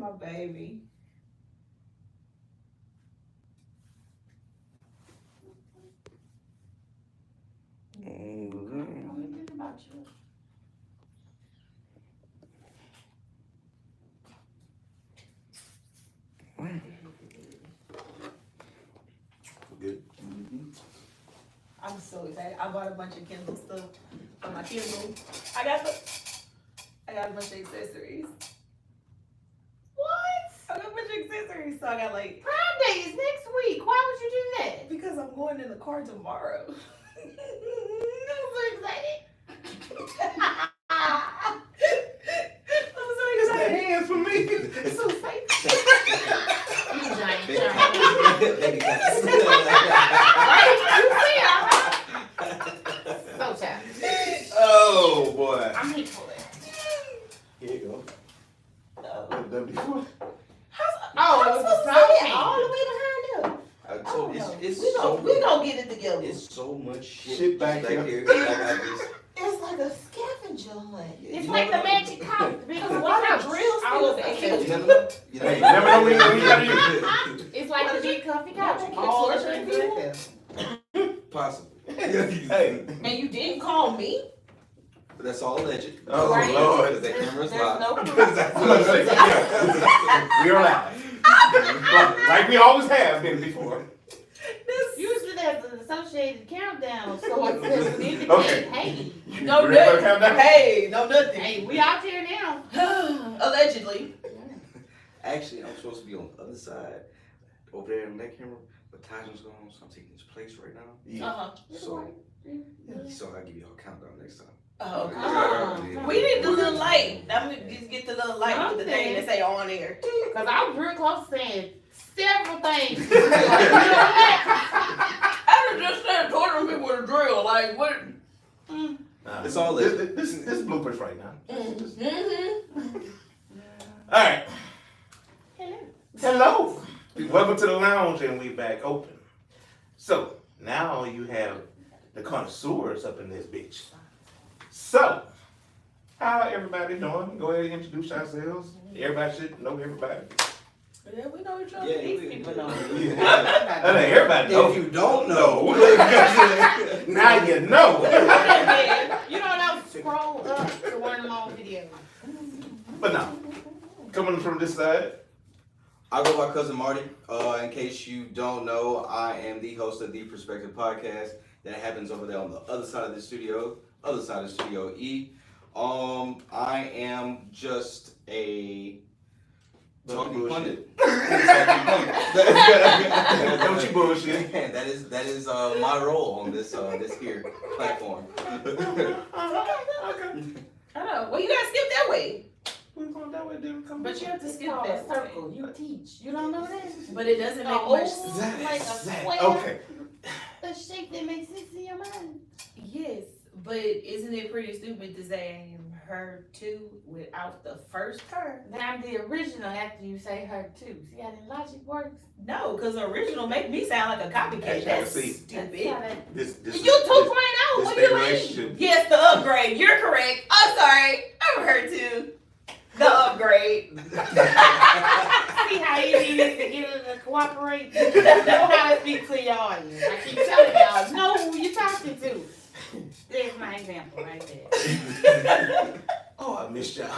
my baby. Mm-hmm. About you. Good. I'm so excited. I bought a bunch of Kindle stuff for my Kindle. I got a bunch of accessories. What? I got a bunch of accessories. So I got like Prime Day is next week. Why would you do that? because I'm going in the car tomorrow. I'm so excited. I'm so excited. Hands for me. It's so safe. You giant Baby giant. cats. Right? You see her, huh? So childish. Oh boy. I'm here for it. Here you go. What done before? Oh, it was the snow came. all the way behind them. So it's We so gonna get it together. it's so much Shit back here. I got this. It's like a scavenger hunt. It's like the magic couch. Because Why one the couch drills all over still the You couch. never know. You Hey, you never know when you gotta use it. It's like the big comfy couch. All the Possibly. Hey. And you didn't call me? But that's all alleged. Oh, Right. Lord. Because that camera's There's live. no I'm gonna say, yeah. We're live. Like we always have been before. Usually there's an associated countdown, so it says indicate, Okay. hey, No You ready for the nothing. countdown? Hey, no nothing. hey, we out here now. Allegedly. Actually, I'm supposed to be on the other side, over there in that camera, but Tyler's gone, so I'm taking his place right now. Yeah. So I'll give you a countdown next time. Oh, okay. Oh. We need the little light. I'm gonna just get the little light with the thing that say on air. Because I was real close to saying several things. You know what? I was just saying torturing people with a drill. Like what? It's all this, lit. this bloopers right now. Mm-hmm. All right. Hello. Hello. Welcome to the lounge, and we back open. So now you have the connoisseurs up in this bitch. So, how everybody doing? Go ahead and introduce yourselves. Everybody should know everybody. Yeah, we know each other. Yeah, These we- people know. Everybody know. If you don't know, Now you know. You know what? I'll scroll up to one of them old videos. But no, coming from this side, I go by Cousin Marty. In case you don't know, I am the host of the Perspective Podcast. That happens over there on the other side of the studio, Studio E. I am just a talking pundit. don't you bullshit. That is my role on this here platform. Okay. I know. Well, you gotta skip that way. We're going that way, then come But you have to skip Called a that circle. way. You teach. You don't know that? But it doesn't make Oh, much sense. like a square. Okay. A shape that makes sense in your mind. Yes, but isn't it pretty stupid to say I am her too without the first her? Then I'm the original after you say her too. See how the logic works? No, because original make me sound like a copycat. That's See, stupid. That's how that- This You this 2.0, this what do their you mean? relationship. Yes, the upgrade. You're correct. I'm sorry. I'm her too. The upgrade. See how easy it is to get her to cooperate? You know how to speak to your audience. I keep telling y'all, know who you're talking to. There's my example right there. Oh, I missed y'all.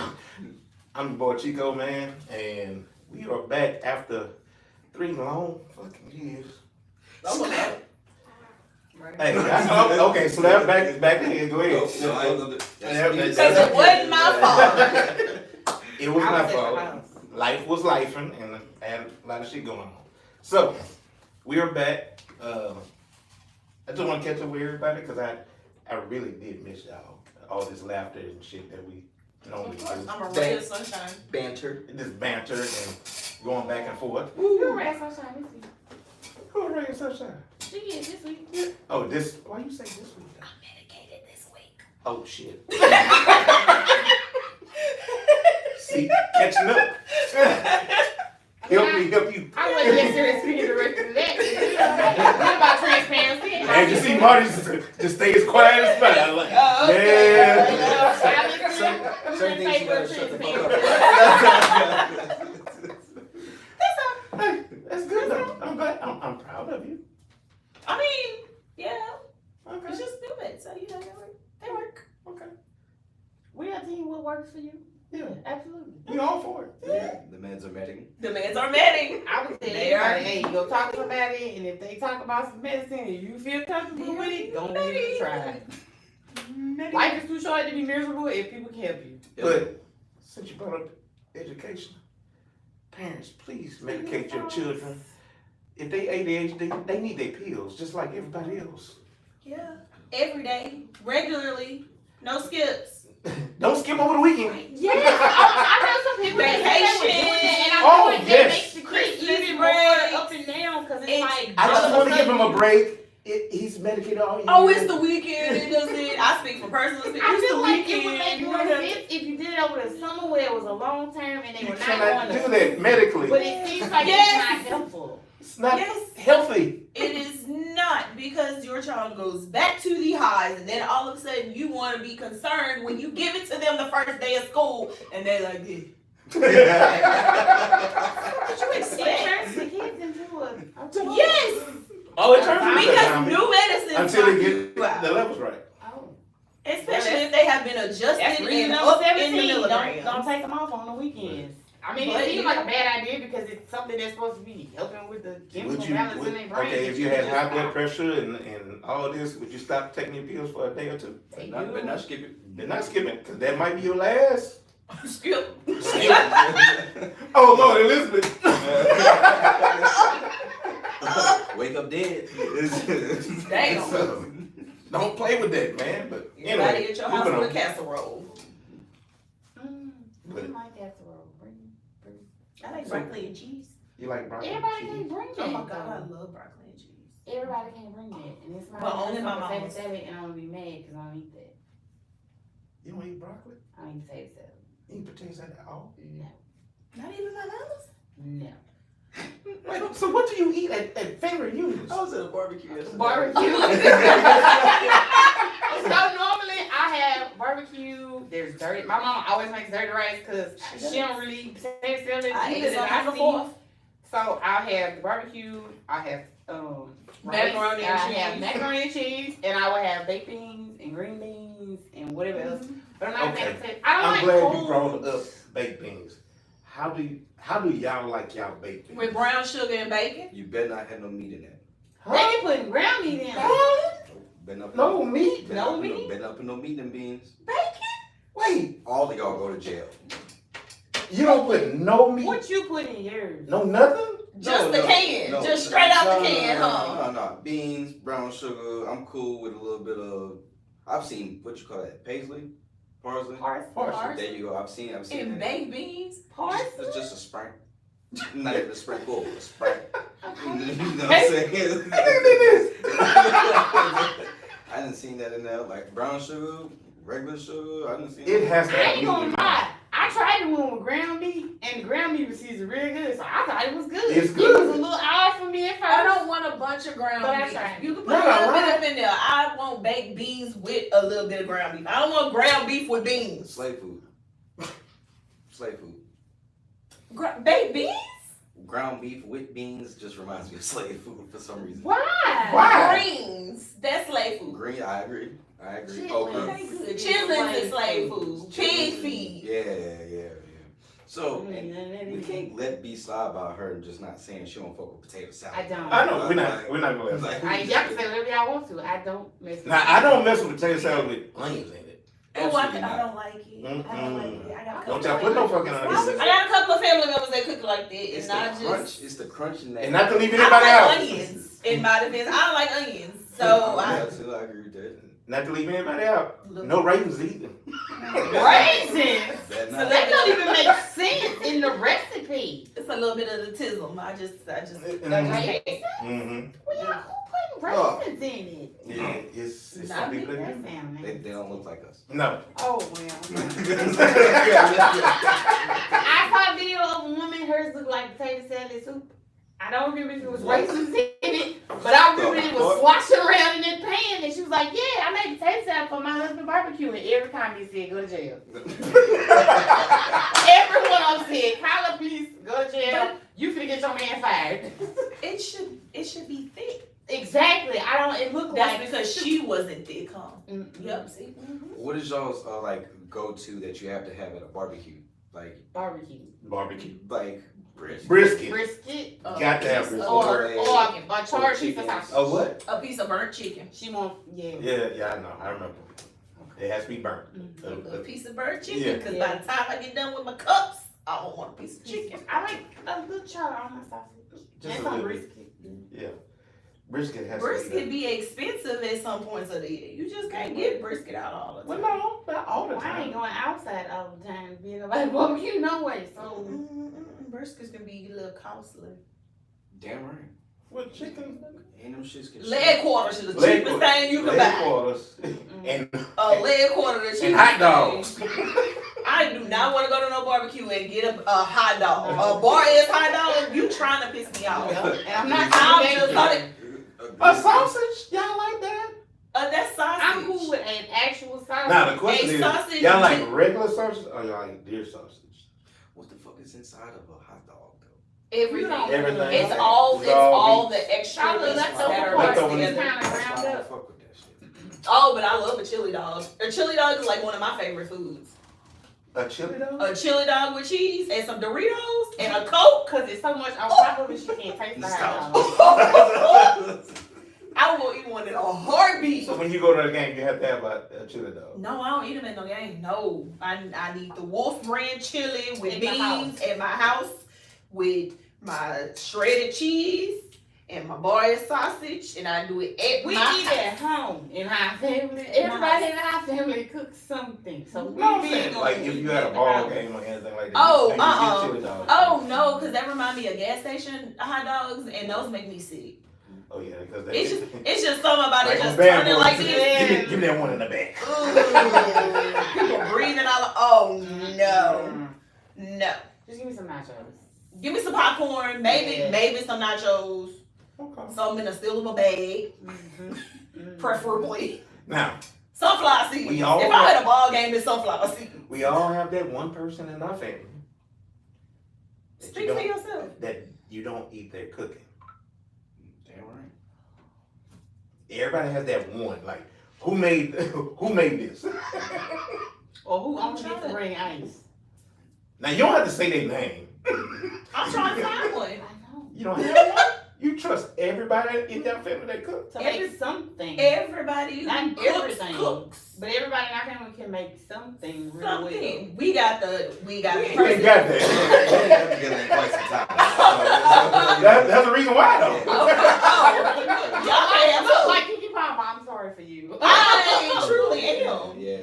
I'm your boy Chico, man, and we are back after 3 long fucking years. Hey, okay, so that back ahead. Go ahead. No, I ain't gonna do- Because it wasn't my fault. It was I my was at the fault. house. Life was lifing, and I had a lot of shit going on. So we are back. I just want to catch up with everybody because I really did miss y'all. All this laughter and shit that we normally do. I'm a ray of sunshine. Banter. This banter and going back and forth. You're right, sunshine this week. Who are Ray and Sunshine? She is this week. Oh, this. Why you say this week? I'm medicated this week. Oh shit. See, catching up. Help you. I wasn't necessarily speaking directly to that. What about transparency? And you see Marty just stays quiet as fuck. Like, yeah. Certain things you gotta shut the fuck up. we all for it. Yeah, the men's are meeting. The meds are medding. I would tell They are. everybody, hey, go talk to somebody, and if they talk about some medicine and you feel comfortable with it, don't give it a try. Life is too short to be miserable if people can help you. But since you brought up education, parents, please medicate your children. If they ADHD, they need their pills just like everybody else. Yeah. Every day, regularly, no skips. Don't skip over the weekend. Yes, I know some people that say they were doing that, and I feel like that yes. makes the kids Christmas even more break. up and down because it's It's- like I just all of want to give sudden- him a break. He's medicated all year. Oh, it's the weekend. It doesn't. I speak from personal experience. I It's feel the like weekend. it would make You more don't have to- sense if you did it over the summer where it was a long term and they You were not cannot going do to. that medically. But it seems like Yes. it's not helpful. It's not Yes. healthy. It is not, because your child goes back to the highs, and then all of a sudden you want to be concerned when you give it to them the first day of school, and they're like, "Eh." What you It expect? turns the kids into a Yes, Oh, it turns into because zombie new medicine until they get you out. the levels right. Oh. Especially if they have been adjusted That's and reason up number in the 17. milligrams. Don't take them off on the weekends. I mean, But it seems you like a know- bad idea because it's something that's supposed to be helping with the chemical balance in their brain. Okay, that if you had just high blood stop. pressure and all this, would you stop taking your pills for a day or two? They But do. not skip it. They're not skipping, because that might be your last. Skip. Oh, Lord, Elizabeth. Wake up dead. Damn. So, don't play with that, man. But Everybody anyway, at your house moving with a on. casserole. I like casserole. I like broccoli and cheese. You like broccoli? Everybody cheese? can't bring that. Oh my God, I though. love broccoli and cheese. Everybody can't bring that, and it's not But only my potato mama. salad, and I'm gonna be mad because I don't eat that. You don't eat broccoli? I don't eat potato salad. You eat potato salad at all? No, Not even my mama's. no. Wait, so what do you eat at family reunions? I was at a barbecue yesterday. Barbecue. So normally I have barbecue. There's dirty. My mama always makes dirty rice because she don't really eat potato salad I either ate that some I before. see. So I'll have the barbecue. I have Macaroni rice, and I have cheese. macaroni and cheese, and I will have baked beans and green beans and whatever else. But I'm not Okay. a fan of potato. I don't I'm like glad cold. you brought up baked beans. How do y'all like y'all baked beans? With brown sugar and bacon. You better not have no meat in that. They be putting ground meat in. Better not put No meat? better No not put meat? Better not put no meat in beans. Wait, All of y'all go to jail. you don't put no meat? What you put in yours? No nothing? Just the can. Just straight out the can, huh? No. Beans, brown sugar. I'm cool with a little bit of. I've seen what you call that, paisley, parsley. Parsley. There you go. I've seen And that. baked beans. It's just a sprinkle. Not even a sprinkle, a sprinkle. You know what Hey. I'm saying? Look at this. I didn't see that in there. Like brown sugar, regular sugar. I didn't see It has to I have ain't meat gonna in it. lie. I tried the one with ground beef, and the ground beef was seasoned real good, so I thought it was good. It's It good. was a little odd for me at first. I don't want a bunch of ground But I beef. tried. You can put Not a little a bit lot. up in there. I want baked beans with a little bit of ground beef. I don't want ground beef with beans. Slave food. Slave food. Baked beans? Ground beef with beans just reminds me of slave food for some reason. Why? Why? Greens. That's slave food. Green, I agree. Chitlins. Okra. Okay, good. It's Chitlins is slave slave food. food. Pig feed. Yeah. So, Mm, and we can't let B slide about her and just not saying she don't fuck with potato salad. I don't. I know, we're not gonna let Like, that. Y'all can say whatever y'all want to. I don't mess with Now, I don't mess with potato salad with onions in it. Oh, absolutely I not. don't like it. I don't like it. I got a Don't couple y'all put no of fucking I onions in it. got a couple of family members that cook like that, It's and I the crunch. just It's the crunch in that. And not to leave I anybody like out. onions. In my defense, I don't like onions, so Yeah, I so I agree with that. Not to leave anybody out. look. No raisins either. raisins. Better So not. That don't even make sense in the recipe. It's a little bit of the tism. I just Mhm. hate. Mm-hmm. Well, y'all, who putting raisins in it? Yeah, it's Not some people That that do. sound They nasty. don't look like us. No. Oh well. I saw a video of a woman. Hers looked like potato salad soup. I don't remember if it was raisins in it, but I remember it was sloshing around in that pan, and she was like, "Yeah, I made potato salad for my husband barbecue," and every comment said, "Go to jail." Everyone else said, "Kyla, please go to jail. You finna get your man fired." It should be thick. Exactly. I don't. It looked That's like because she wasn't thick, huh? Mm-mm. Yep. See. What is y'all's like go to that you have to have at a barbecue? Like Barbecue. like brisket. Brisket. Got to have brisket. Or a charred piece of sausage. Oh, what? A piece of burnt chicken. She want, yeah. Yeah, I know. I remember. It has to be burnt. A piece of burnt chicken. Yeah. Because by the time I get done with my cups, I don't want a piece of chicken. I like a little char on my sausage. Just and a some little brisket. Yeah. Brisket has to Brisket be expensive at some points of the year. You just can't get brisket out all the Well, time. no, not all the I ain't time. going outside all the time to be like barbecue no way. So Briskets can be a little costly. Damn right. What chicken? And them shits get Leg quarters is the Leg cheapest quarters. thing you can Leg buy. quarters. And A leg quarter the cheapest and hot dogs. thing. I do not want to go to no barbecue and get a hot dog. A bar is hot dog. You trying to piss me off? and I'm not I'm saying just that. like, A sausage? Y'all like that? that's sausage. I'm cool with an actual sausage. Now the question A is, sausage y'all like with- regular sausage or y'all like deer sausage? What the fuck is inside of a hot dog though? Everything. Everything. It's all all the extra Probably things leftover that are parts mixed Leftover is together. kind of That's why ground I don't up. fuck with that shit. Oh, but I love a chili dog. A chili dog is like one of my favorite foods. A chili dog? A chili dog with cheese and some Doritos and a Coke. Cause it's so much on top of it, she can't taste the hot dog. I will eat one in a heartbeat. So when you go to the game, you have to have a chili dog. No, I don't eat them in no game. No, I need the Wolf brand chili with In my beans at my house with my shredded cheese and my boiled sausage, and I do it at We my eat house. at home in our family. Everybody in our family cooks something. So we No, I'm big saying, on like if you had a eating ball at the game or anything like that. Oh, you get chili dogs. Oh no, because that remind me of gas station hot dogs, and those make me sick. Oh yeah, because It's just something about it like just bad turning boys. like this. Give me that one in the back. Ooh, people breathing out. Oh no, no. Just give me some nachos. Give me some popcorn, maybe some nachos, Okay. some in a still of a bag, preferably. Now, Sunflower seeds. We all If I had a ball game, it's sunflower seeds. we all have that one person in our family that Speak for yourself. that you don't eat their cooking. Damn right. Everybody has that one. Like, who made this? Or who I'm owns trying the to- ring ice? Now you don't have to say their name. I'm trying to find one. I know. You don't have one. You trust everybody in your family that cook. To make something. Everybody who Not cooks, everything. cooks. But everybody in our family can make something real well. Something. We got the We person. ain't got We that. ain't got together in quite some time. That's the reason why though. Y'all I have look too. like Kiki Papa. I'm sorry for you. I truly am. Yeah.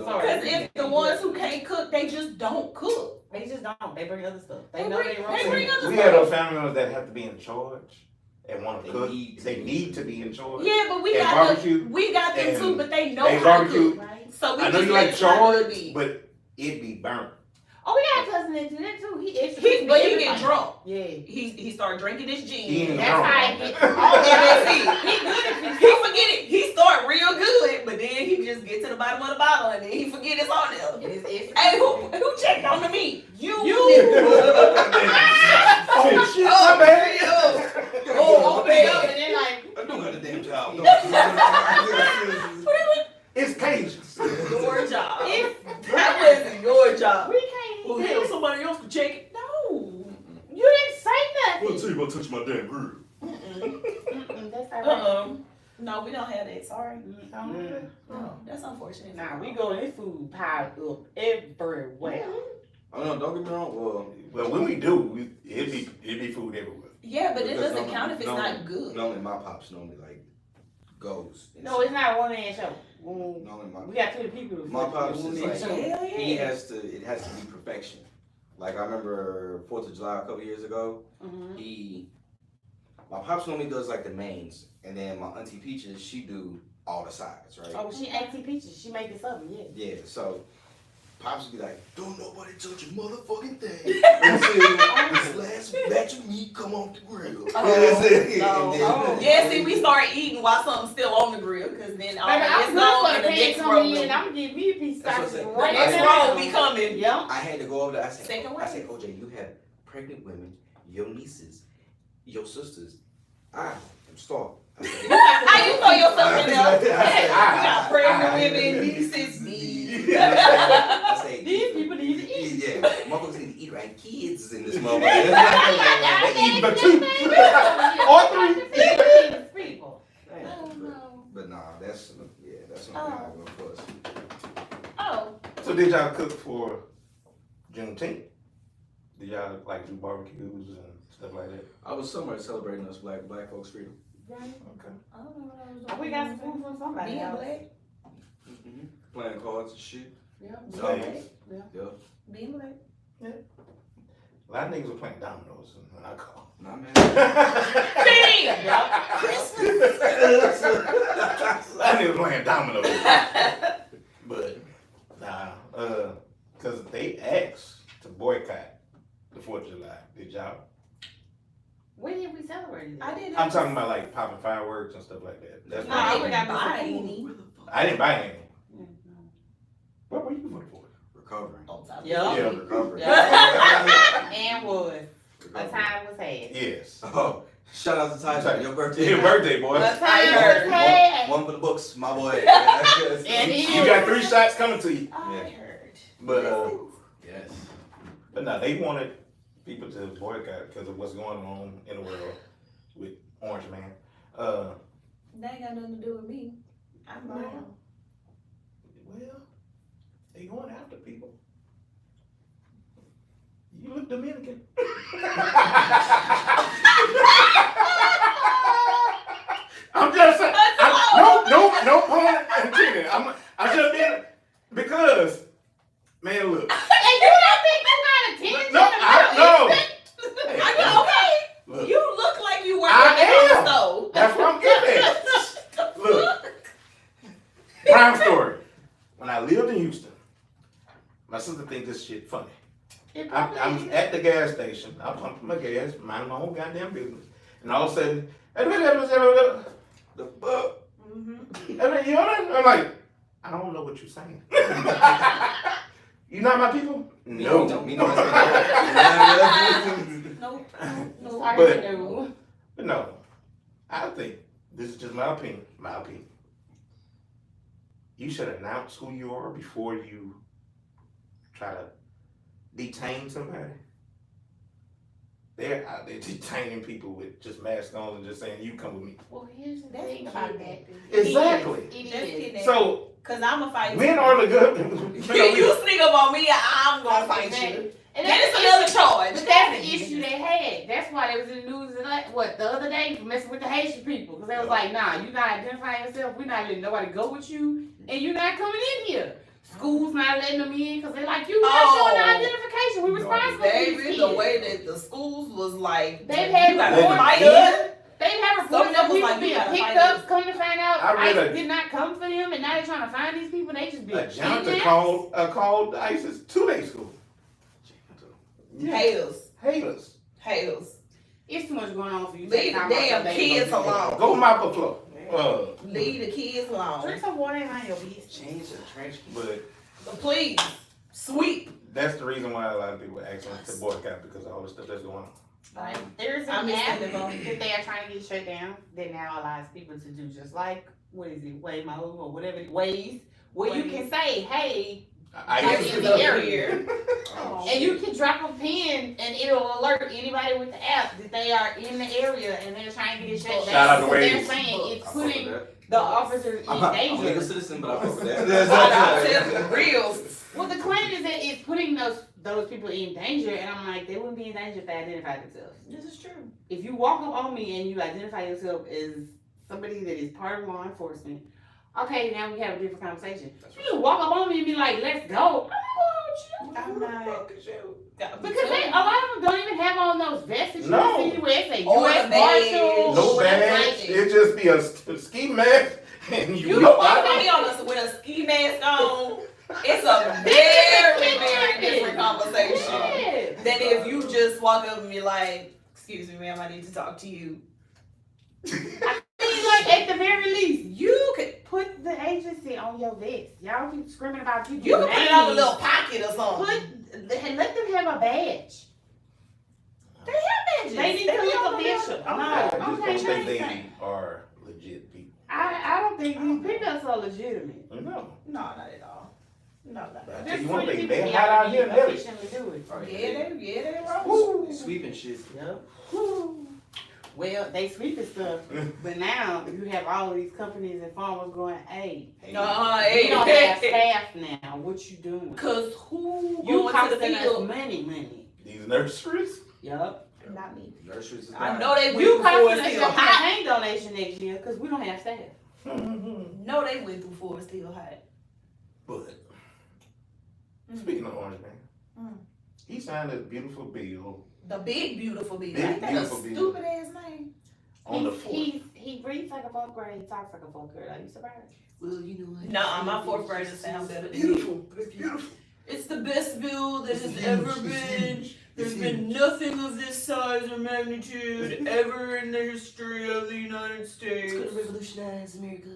Sorry. Because if the ones who can't cook, they just don't cook. They just don't. They bring other stuff. They know bring- they they bring other We have those family members that have to be in charge and want to They cook. need to They be. need to be in charge. Yeah, but we And got barbecue, we got them too, and but they know they how barbecue. to cook. Right? So we I know just you let like it how it charge, be. but it be burnt. Oh, we got a cousin that do that too. But he get drunk. Yeah. He started drinking his He gin. ain't That's drunk. how I get. And that's it. He good if He forget it. He start real good, but then he just get to the bottom of the bottle and then he forget it's on there. It's Hey, who checked on the meat? You. Oh shit, Oh, my bad. Oh, open it up and then like, I do got a damn job. It's Cajun. Your job. It's That wasn't your job. we can't Well, eat hell, this. somebody else could check it. No. You didn't say nothing. you about to touch my damn grill. That's all right. No, we don't have that. Sorry. Mm. No, that's unfortunate. Nah, we go this food piled up everywhere. Oh no, don't get me wrong. Well, when we do, it'd be food everywhere. Yeah, but it Because doesn't count if it's not good. Normally my pops normally like goes. No, it's not a one man show. Normally We got 20 people to My pops is one-man like- show. Hell it yeah. has to be perfection. Like I remember 4th of July a couple years ago. Mhm. My pops normally does like the mains, and then my auntie Peaches, she do all the sides, right? Oh, she Auntie Peaches. She make this up, yeah. Yeah, so pops would be like, don't nobody touch a motherfucking thing until this last batch of meat come off the grill. That's it. No. And then- Yeah, see, we start eating while something's still on the grill, because then all Baby, it's I'm gone good and for the the pan next coming roll. in. I'm getting me a piece of That's what I'm sausage saying. The right next now. roll be coming. Yeah. I had to go over there. I Second said, wave. OJ, you have pregnant women, your nieces, your sisters. I am starved. I said, How you throw yourself in there? I said, You got pregnant women, nieces, me. I say, These people need to eat. Yeah, motherfuckers need to eat right. Kids is in this motherfucker. They eat but 2 or 3. People. But nah, that's something I go for us. Oh. So did y'all cook for Juneteenth? Did y'all like do barbecues and stuff like that? I was somewhere celebrating us black folks' freedom. Right. Okay. I don't know what I was Oh, we got some food from somebody Being else. black. Playing cards and shit. Yeah. Slaves. Yeah. Being black. A lot of niggas were playing dominoes when I called. Nah, man. I niggas playing dominoes. But nah, cause they asked to boycott the 4th of July. Did y'all? When did we celebrate it? I didn't. I'm talking about like popping fireworks and stuff like that. That's No, what I I, would have buy been any. I didn't buy any. No. What were you voting for? Recovering. Yeah. Yeah. Recovering. And was. A time was had. Yes. Oh, shout out to Ty. Your birthday. Your birthday, boy. A time heard. was had. One for the books, my boy. And You got 3 shots coming to you. I Yeah. heard. But Yes. but no, they wanted people to boycott because of what's going on in the world with Orange Man. That ain't got nothing to do with me. I'm brown. Well, they going after people. You look Dominican. I'm just saying. No pun intended. I'm just being because, man, look. And you don't think that's not attention? No, Okay. Look, You look like you work I at the am. store. that's what I'm getting at. Look, prime story. When I lived in Houston, my sister thinks this shit funny. I'm at the gas station. I pumped my gas, mind my own goddamn business, and all of a sudden, the fuck? Mm-hmm. And then, you know what I'm like, I don't know what you're saying. You not my people? No. Me no. Nope. But no, I think this is just my opinion. You should announce who you are before you try to detain somebody. They're out there detaining people with just masks on and just saying, "You come with me." Well, here's the That's thing about that. Exactly. It That's is. kidnapping. So Cause I'ma fight when you. are the good? You sneak up on me, I'm gonna fight you. And That that's is another charge. But that's the issue they had. That's why they was in the news the other day for messing with the Haitian people. Because they was like, nah, you not identifying yourself. We're not letting nobody go with you. And you're not coming in here. School's not letting them in because they're like, you not showing the identification. We're responsible for these Baby, kids. the way that the schools was like, They've had you gotta reports- fight us. They've had Some reports of of them was people like, you being gotta picked fight up, us. come to find out I read ISIS a- did not come for them, and now they're trying to find these people, and they just be A janitor kidnapped. called ISIS 2 days ago. Haters. It's too much going on for you. Leave Take the time damn out your day. kids alone. Go mop the floor. Leave the kids alone. Drink some water and mind your business. Change the trash. But Please, sweep. that's the reason why a lot of people ask us to boycott because of all the stuff that's going on. Like, there's I an miss app that that they are trying to get shut down that now allows people to do just like, what is it, Waymo or whatever, Waze, where you can say, hey, I Like guess in it's the up area. Oh, and you can drop a pin and it'll alert anybody with the app that they are in the area and they're trying to get shut down. Shout out to So they're Waze. saying I it's fuck with putting that. the officers I'm in a legal danger. citizen, but I fuck with I'll that. tell you real. Well, the claim is that it's putting those people in danger, and I'm like, they wouldn't be in danger if they identified themselves. This is true. If you walk up on me and you identify yourself as somebody that is part of law enforcement, okay, now we have a different conversation. You just walk up on me and be like, let's go. I'm not. Because a lot of them don't even have on those vests that you No. see where it say Or U.S. the badge. Marshal. No badge. Like It just be a ski mask and You you walk look up like on us with a ski mask on. It's a very, very different conversation Yeah. than if you just walk up and be like, "Excuse me, ma'am, I need to talk to you." Like, at the very least, you could put the agency on your vest. Y'all keep screaming about people. You can put it on a little pocket or something. Let them have a badge. Badges. They need to look official. I just No, don't okay, think nice. they are legit people. I don't think these pickups are legitimate. No. No, not at all. No, But I Just tell you for one the thing, people they that hot out here in LA. efficiently do it. Oh, yeah, they roll. Woo. They sweeping shit. Yep. Woo. Well, they sweeping stuff, but now you have all these companies and farmers going, hey, we don't have staff now. What you doing? Cause who You going to the costing us field? money. These nurseries. Yup. Not me. Nurseries is I not- know they went You through costing Forest us Hill your High. campaign donation next year because we don't have staff. No, they went through Forest Hill High. But speaking of Orange Man, he signed a beautiful bill The big beautiful bill. Big, Ain't that a beautiful bill. stupid ass name? on the 4th. He reads like a fourth grade. He talks like a fourth grade. Are you surprised? Well, you know what? Nah, my fourth graders sound better than me. Beautiful. It's beautiful. It's the best bill that It's has huge, ever it's been. huge, There's it's been huge. nothing of this size or magnitude ever in the history of the United States. It's gonna revolutionize America.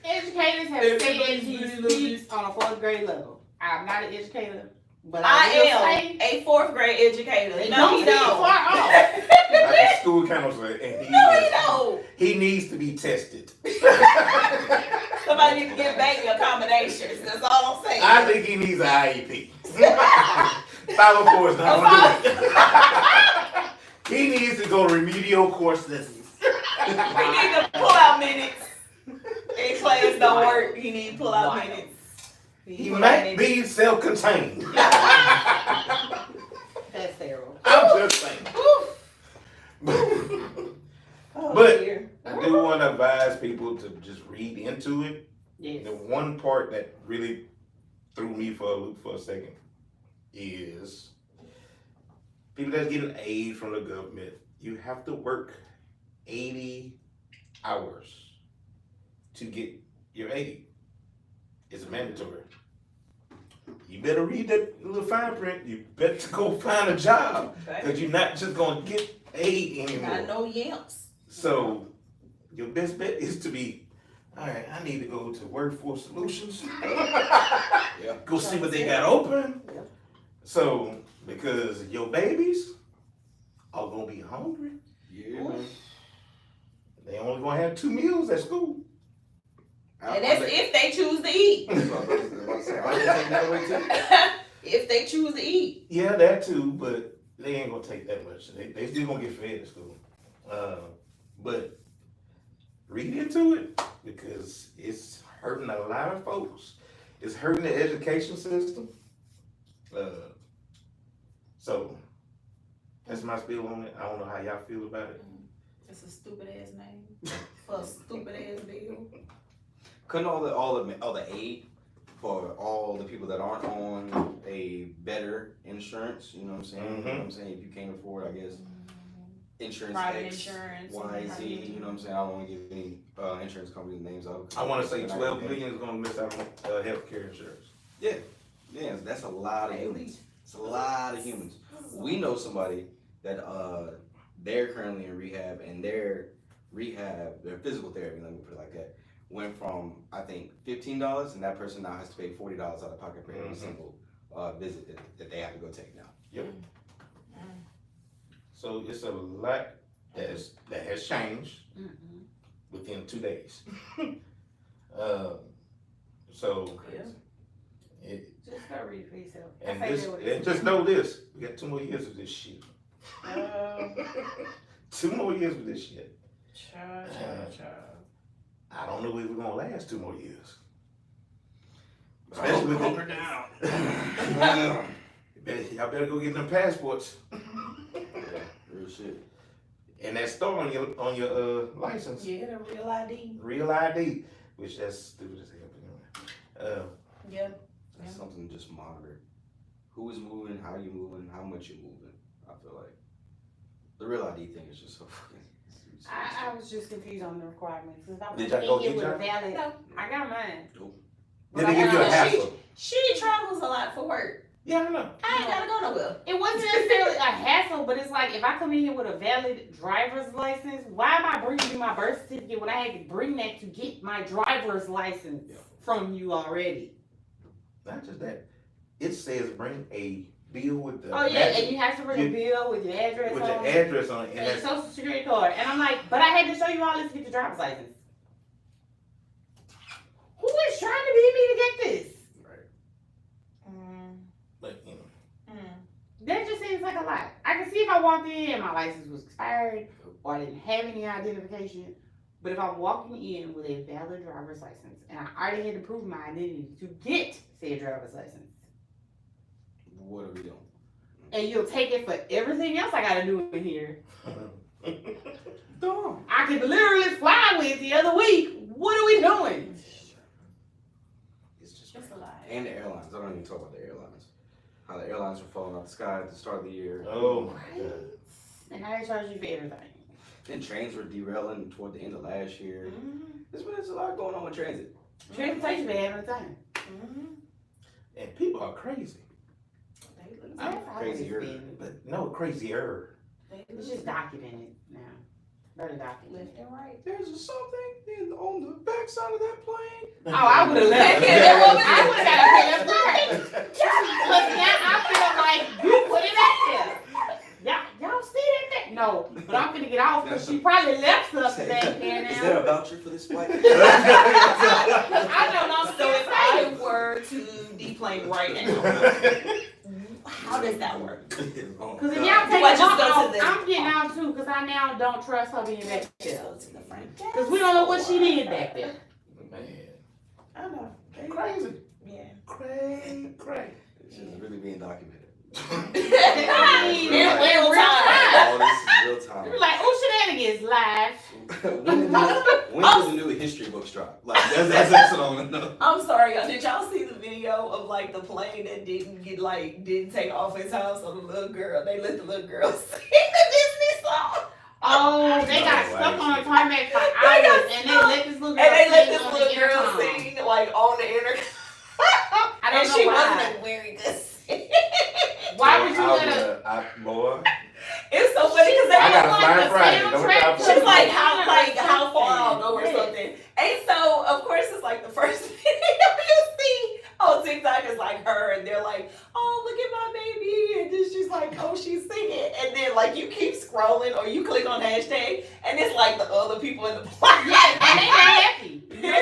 Educators have said he speaks on a fourth grade level. I'm not an educator, but I will am say a fourth grade educator. it No, don't he seem don't. far off. Like a school counselor, and No, he don't. he needs to be tested. Somebody need to get back your accommodations. That's all I'm saying. I think he needs an IEP. 504 is not gonna do it. He needs to go remedial course lessons. We need to pull out minutes. In class don't work. He need to pull out Wow. minutes. He might be self-contained. That's terrible. I'm just saying. Oh, But- dear. I do want to advise people to just read into it. Yes. The one part that really threw me for a loop for a second is people that's getting aid from the government, you have to work 80 hours to get your aid. It's mandatory. You better read that little fine print. You better go find a job because you're not just going to get aid anymore. I know yamps. So your best bet is to be, all right, I need to go to Workforce Solutions. Yeah. Go see what they got open. Yeah. So, because your babies are going to be hungry. Yeah, man. They only going to have 2 meals at school. And that's if they choose to eat. That's what I was about to say. Are they taking that away too? If they choose to eat. Yeah, that too, but they ain't going to take that much. They still going to get fed at school. But read into it because it's hurting a lot of folks. It's hurting the education system. So that's my spiel on it. I don't know how y'all feel about it. It's a stupid ass name for a stupid ass bill. Couldn't all the aid for all the people that aren't on a better insurance, you know what I'm saying? You know what I'm saying? If you can't afford, I guess, insurance Private X, insurance. Y, Z, you know what I'm saying? I don't want to give any insurance companies names out. I want to say 12 million is going to miss out on health care insurance. Yeah, that's a lot of humans. It's a lot of humans. We know somebody that they're currently in rehab, and their physical therapy, let me put it like that, went from I think $15, and that person now has to pay $40 out of pocket for every single visit that they have to go take now. Yep. So it's a lot that has changed within 2 days. So Yeah. it, Just go read for yourself. and I say this that with and just know this: we got 2 more years of this shit. 2 more years of this shit. Child. I don't know if we're gonna last 2 more years. Especially with Hunker down. y'all better go get them passports Yeah, real shit. and that star on your license, Yeah, the real ID. real ID, which that's stupid as hell. Yeah. That's something to just monitor. Who is moving? How you moving? How much you moving? I feel like the real ID thing is just so fucking. I was just confused on the requirements. If I Did y'all go get with a y'all? valid, No. I got mine. Did they give you a hassle? She travels a lot for work. Yeah, I know. I ain't gotta go nowhere. It wasn't necessarily a hassle, but it's like if I come in here with a valid driver's license, why am I bringing you my birth certificate when I had to bring that to get my driver's license from you already? Not just that. It says bring a bill with the Oh yeah, and you have to bring a bill with your address with on your it address on it, and and your that's social security card. And I'm like, but I had to show you all this to get the driver's license. Who is trying to beat me to get this? But That just seems like a lot. I can see if I walked in and my license was expired or I didn't have any identification. But if I'm walking in with a valid driver's license and I already had to prove my identity to get said driver's license, What are we doing? and you'll take it for everything else I gotta do in here. I could literally fly with the other week. What are we doing? It's just It's a lie. and the airlines. I don't even talk about the airlines. How the airlines were falling off the sky at the start of the year. oh my God. And now they charge you for everything. Then trains were derailing toward the end of last year. Mm-hmm. There's a lot going on with transit. Transportation been having a time. Mm-hmm. And people are crazy. That's always Crazier. been. But no, crazier. It's just documented now. Better documented. Left and right. There's something on the backside of that plane. Oh, I would have left. I would have got a left part. Because now I feel like you put it out there. Y'all see that thing? No, but I'm finna get off because she probably left something back there Is there a now. voucher for this flight? Because I don't know. So if I were to deplane right now, how does that work? Because if y'all Do take I it just go off, to the- I'm getting out too because I now don't trust her being back there. Go to the front. Because we don't know what she did back there. Man, I know. crazy. Yeah. Crazy. This is really being documented. I mean, In in real real time. time. All this is real time. You're like, oh, shenanigans live. when does the new history books drop? Like that's what I want to know. I'm sorry, y'all. Did y'all see the video of like the plane that didn't take off in time? So the little girl, they let the little girl sing the Disney song. Oh, they got stuck on a tarmac for hours, and they let this little girl And they let sing this on the little girl intercom. sing like on the intercom. I don't And know she why. wasn't very good. Why would you let her? Boy, It's so funny because I they got a was flying like, Friday. Don't soundtrack drop to- it. she's like how far I'll go or Yeah. something. And so of course it's like the first video you see on TikTok is like her and they're like, oh look at my baby, and then she's like, oh she's singing, and then like you keep scrolling or you click on hashtag and it's like the other people in the plane. Yeah, and they not happy. Nobody on the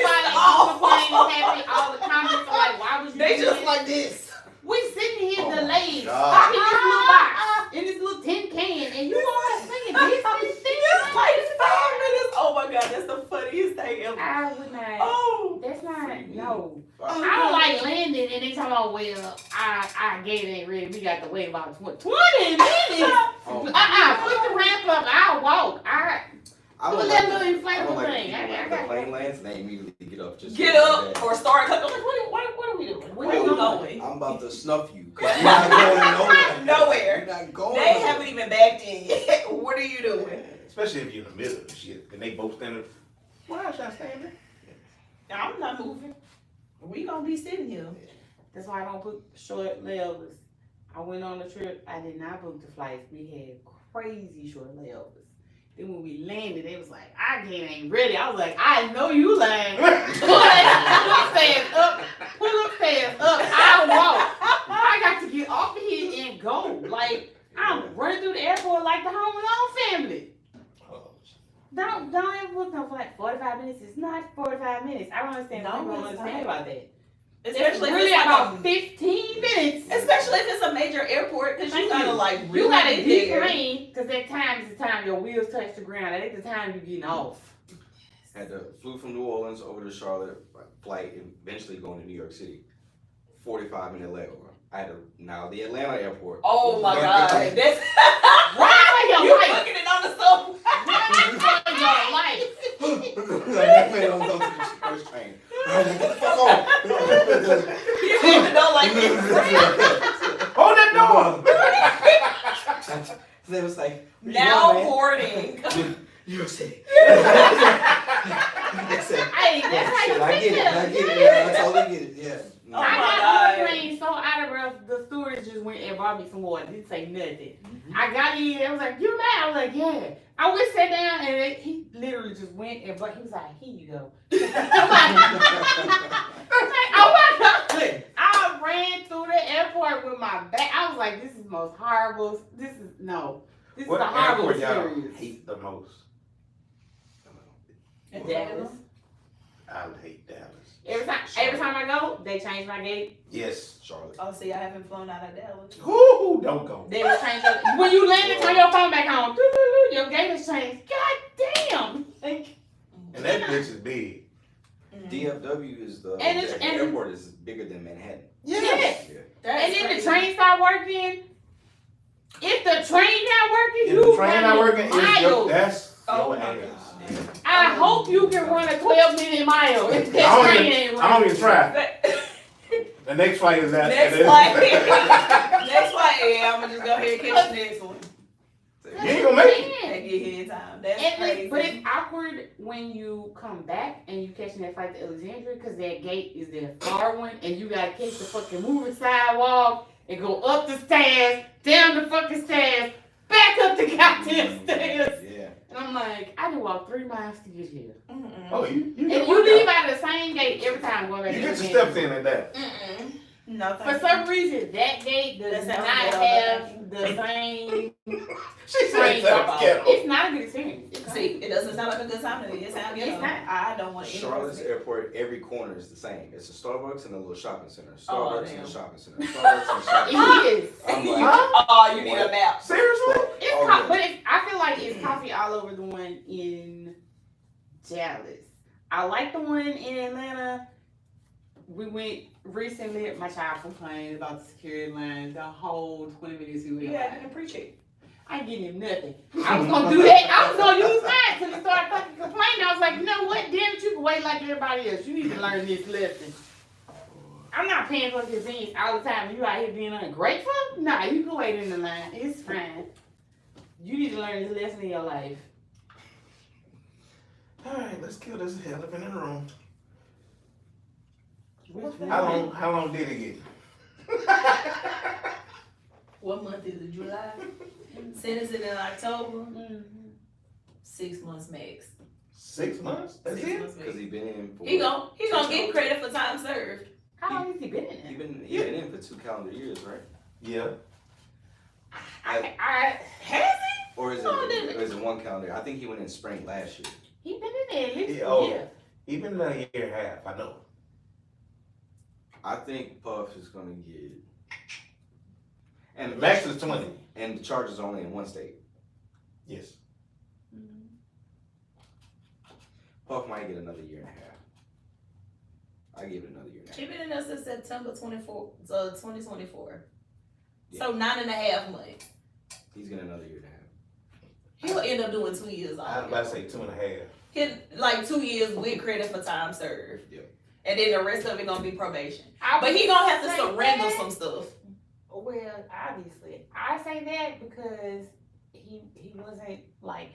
plane awful. is happy. All the comments are like, why would you They do just this? like this. We sitting here Oh my delayed God. in this little box, in this little tin can, and you all singing this thing. It's like 5 minutes. Oh my god, that's the funniest thing ever. I would not. Oh. That's not, no. Oh, I don't like landing and they talking about, well, our gate ain't ready. We got to wait about 20 minutes. Oh, Put the ramp up. I'll walk. I Put don't that like little the- I don't inflatable like thing. the people I when got the plane lands and they immediately get up. Just Get up or start. I'm like, what are we doing? Where are you going? I'm about to snuff you. 'Cause you're not going nowhere. Nowhere. You're not going They nowhere. haven't even backed in yet. What are you doing? Especially if you're in the middle of the shit and they both standing. Why should I stand there? I'm not moving. We gonna be sitting here. That's why I don't book short layovers. I went on a trip. I did not book the flights. We had crazy short layovers. Then when we landed, they was like, our gate ain't ready. I was like, I know you lying. Pull up stairs up. I'll walk. I got to get off of here and go. Like, I'm running through the airport like the Home Alone family. Don't ever book no flight. 45 minutes is not 45 minutes. I don't understand. No, People don't it's understand not. about that. Especially It's really if it's about like 15 minutes. especially if it's a major airport, because you gotta like You really gotta get get there. plane because that time is the time your wheels touch the ground. That ain't the time you getting off. Had to flew from New Orleans over to Charlotte, flight eventually going to New York City. 45-minute layover. I had to now the Atlanta airport. Oh my god, that's Run for your you life. looking it on the subway. Run for your life. Like that man on the first train. Get the fuck on. You hold the door like this. Hold that door! They was like, Now boarding. New York City. Hey, Shit, that's how you I get it. feel. I get it. Yeah, I totally get it. Yeah. Oh I my got God. on the plane so out of breath, the stewardess just went and brought me some water. Didn't say nothing. I got in, I was like, you mad? I was like, yeah. I went sat down and he literally just went and brought, he was like, here you go. I was like, oh my God. I ran through the airport with my back. I was like, this is the most horrible, this is the horrible airport y'all experience. hate the most? Dallas. I hate Dallas. Every time I go, they change my gate. Yes. Charlotte. Oh, see, I haven't flown out of Dallas. Whoo, don't go. They will change it. When you land and turn your phone back on, your gate has changed. God damn. And that bitch is big. DFW is the And airport is bigger than Manhattan. Yes. Yeah. And then the train start working. If the train not working, If you the train not working, miles. that's Oh your my ass. God. I hope you can run a 12-minute mile if I that don't train even- ain't I don't running. even try. The next flight is at Next flight. Next flight, yeah, I'm gonna just go ahead and catch the next one. You ain't gonna make it. And get here in time. That's And crazy. but it's awkward when you come back and you catching that flight to Alexandria because that gate is the far one and you gotta catch the fucking moving sidewalk and go up the stairs, down the fucking stairs, back up the goddamn stairs. Yeah. And I'm like, I done walked 3 miles to get here. Oh, you And get you worked leave out. out of the same gate every time going back You to get your Alexandria. steps in at that. No, For thank some reason, that gate does That not sounds have the same She train said that's stop. ghetto. It's not a good experience. you. See, it doesn't sound like a good time to me. It sounds It's ghetto. not. I don't want to Charlotte's airport, every corner is the same. It's a Starbucks and a little shopping center. Oh, Starbucks and damn. a shopping center. Starbucks and a shopping center. It is. I'm like, Huh? Oh, you need a map. Seriously? It's Oh, yeah. but I feel like it's coffee all over the one in Dallas. I like the one in Atlanta. We went recently. My child complained about the security line. The whole 20 minutes we were in Yeah, I line. can appreciate. I ain't getting him nothing. I was gonna do that. I was gonna use mine until he started fucking complaining. I was like, you know what? Damn it, you can wait like everybody else. You need to learn this lesson. I'm not paying for convenience all the time. You out here being ungrateful? Nah, you can wait in the line. It's fine. You need to learn this lesson in your life. All right, let's kill this elephant in the room. Which How long did it get? What month is it? July? Sentencing in October. Mm-hmm. 6 months max. 6 months? That's 6 it? months because max. he been in for. He gonna get credit for time served. How long has he been in He it? been in for 2 calendar years, right? Yeah. Has Or is Oh, it 1 calendar? I think he went in spring last year. he? He been in there at least Yeah, a oh. year. He been a year and a half, I know. I think Puff is gonna get. And Max is 20. And the charges are only in 1 state. Yes. Puff might get another year and a half. I give it another year and a half. He been in there since September 2024. So Yeah. 9.5 months. He's getting another year and a half. He'll end up doing 2 years. I was about to say 2.5. He'll, like 2 years with credit for time served. Yep. And then the rest of it gonna be probation. I But would he gonna have to say surrender that. some stuff. Well, obviously, I say that because he wasn't like,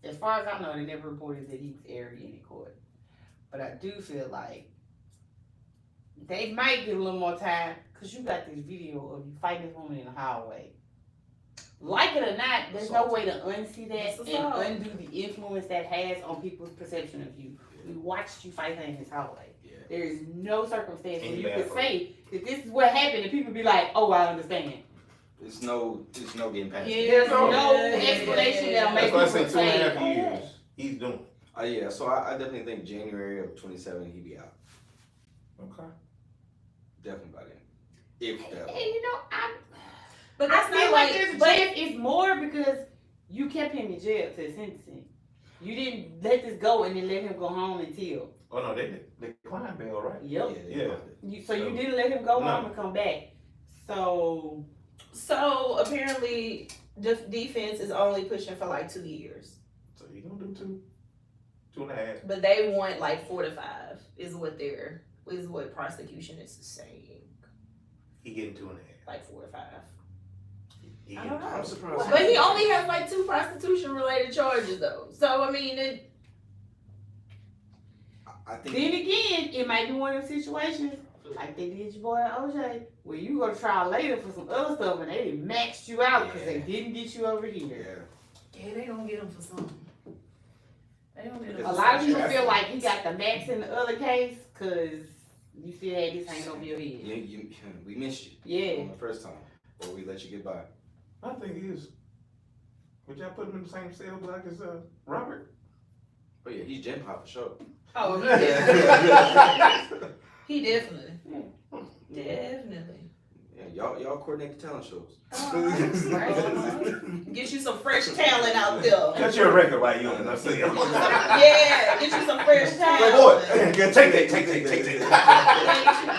as far as I know, they never reported that he was arrogant in court. But I do feel like they might get a little more time because you got this video of you fighting this woman in the hallway. Like it or not, there's no way to unsee that It's and assault. undo the influence that has on people's perception of you. We watched you fight her in his hallway. Yeah. There is no circumstance where Any you bad could word. say that this is what happened and people be like, oh, I understand. There's no getting past Yeah. it. There's no Yeah. explanation that'll make That's why I people say 2.5 say, years. He's doing. Yeah, so I definitely think January of 27 he'd be out. Okay. Definitely by then. If that. and you know, But I that's feel not like like, there's a but chance it's more because you kept him in jail to sentencing. You didn't let this go and then let him go home until. Oh no, they declined bail, right? Yep. they Yeah. loved it. So you didn't let him go No. home and come back. So so apparently the defense is only pushing for like 2 years. So he gonna do 2.5. But they want like 4 to 5 is what prosecution is saying. He getting 2.5. Like 4 to 5. He I getting don't know. I'm surprised. But he only has like 2 prostitution related charges though. So I mean I think. then again, it might be one of the situations like they did your boy OJ, where you go to trial later for some other stuff and they maxed you out because they didn't get you over here. yeah, they gonna get him for something. They gonna get him A for lot of something. people feel like he got the max in the other case because you still had this hanging over your head. We missed you Yeah. on the first time, or we let you get by. My thing is, would y'all put him in the same cell block as Robert? Oh yeah, he's Gen Pop for sure. Oh, he definitely. He definitely. Definitely. Yeah, y'all coordinate the talent shows. Get you some fresh talent out there. Cut your record right, you know. See. Yeah, get you some fresh talent. Wait, boy, take that.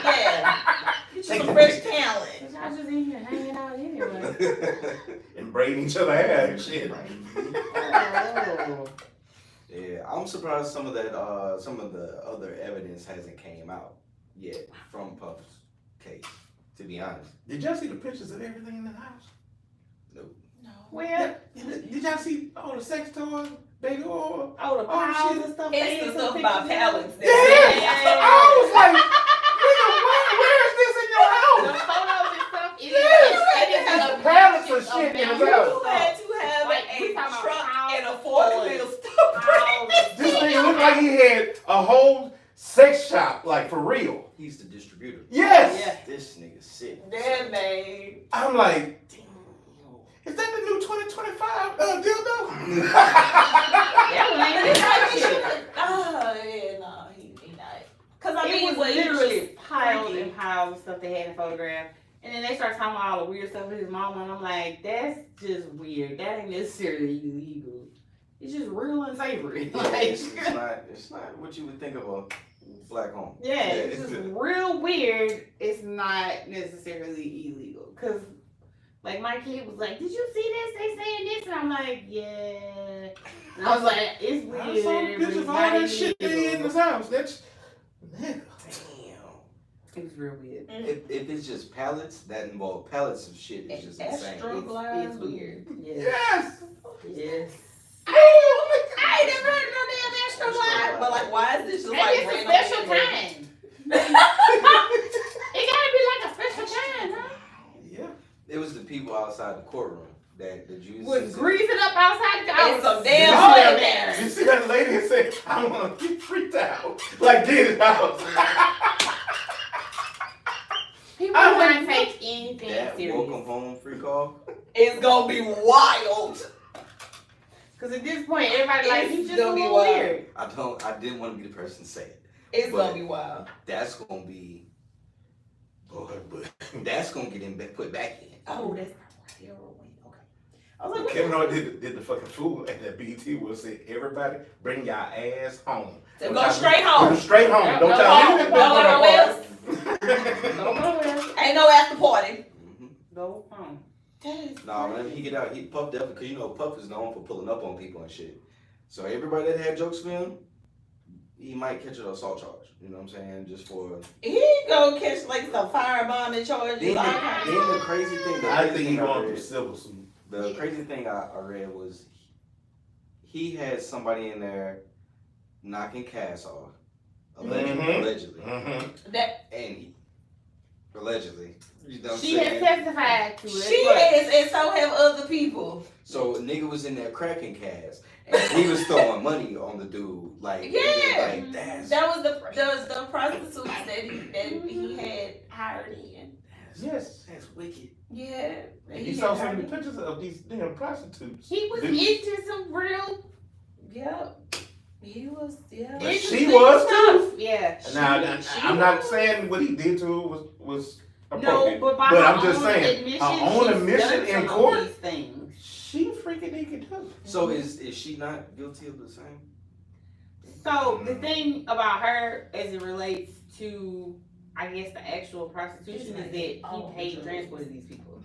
Yeah. Get you some fresh talent. Y'all just in here hanging out anyway. And braiding each other hair and shit. Oh. Yeah, I'm surprised some of the other evidence hasn't came out yet from Puff's case. To be honest. Did y'all see the pictures of everything in the house? Nope. No. Well, Did y'all see all the sex toys, baby oil? the piles and stuff. It's the stuff about pallets. Yeah. I was like, nigga, where is this in your The house? photos and stuff. It It's is pallets of shit in his You house. had to have Like, we a talking about truck piles and a of forklift toys. to This nigga looked like he had a whole sex shop, like for real. He's the distributor. Yes. Yeah. This nigga sick. That man. I'm like, is that the new 2025 dildo? That one ain't that shit. Yeah, no, he not. Cause I mean, It was literally piles freaky. and piles of stuff they had in photograph. And then they start talking about all the weird stuff with his mama, and I'm like, that's just weird. That ain't necessarily illegal. It's just real unsavory. Yeah, Like, it's not what you would think of a black home. yeah, it's just real weird. It's not necessarily illegal. Cause like my kid was like, did you see this? They saying this, and I'm like, yeah. And I was like, it's weird. I saw but pictures it's of all not that shit they in illegal. this house. That's, nigga. Damn. It was real weird. If it's just pallets, that involve pallets of shit, it's just insane. Extra. It's weird. Yes. Yes. Yes. I ain't never heard of no damn extra live. But like, why is this just And like it's a random? special time. It gotta be like a special time, huh? Yeah. It was the people outside the courtroom that the Jews Was greasing up outside the house. It's some damn Oh, shit yeah. in there. You see that lady that said, I want to get freaked out. Like this house. People I don't wouldn't take anything that serious. welcome home free call. It's gonna be wild. Cause at this point, everybody like, It's you just a gonna be little wild. weird. I didn't want to be the person to say it. It's But- gonna be wild. That's gonna be Boy, but that's gonna get him put back in. Oh, that's heroin. Okay. I was like, Kevin Hart did the fucking fool at that BET will say, everybody bring your ass home. So go straight home. Go straight home. Yeah, Don't go y'all home. leave it Don't go nowhere else. Go nowhere. Ain't no after party. Go home. Nah, whenever he get out, he Puff definitely, because you know Puff is known for pulling up on people and shit. So everybody that had jokes for him, he might catch an assault charge. You know what I'm saying? Just for. He gonna catch like some firebombing charges. Then all kinds of the crazy thing. I think he going through civil suit. The crazy thing I read was he had somebody in there knocking Cass off, allegedly, Mhm. allegedly, that and he allegedly. You know what I'm She has saying? testified to it. she but is, and so have other people. So a nigga was in there cracking Cass, and he was throwing money on the dude. Like, Yeah. like that's That was the prostitutes that he had hired in. Yes. that's wicked. Yeah. And he saw some of the pictures of these damn prostitutes. he was Dude. into some real. Yep. He was. Yeah. But she interesting was stuff. Yeah. Now, she I'm not was. saying what he did to her was No, appropriate. but by But her I'm just own saying, admission, her own she's admission done in some of court? these things. She freaking naked too. So is she not guilty of the same? So the thing about her, as it relates to, I guess, the actual prostitution, is that he paid transport to these people.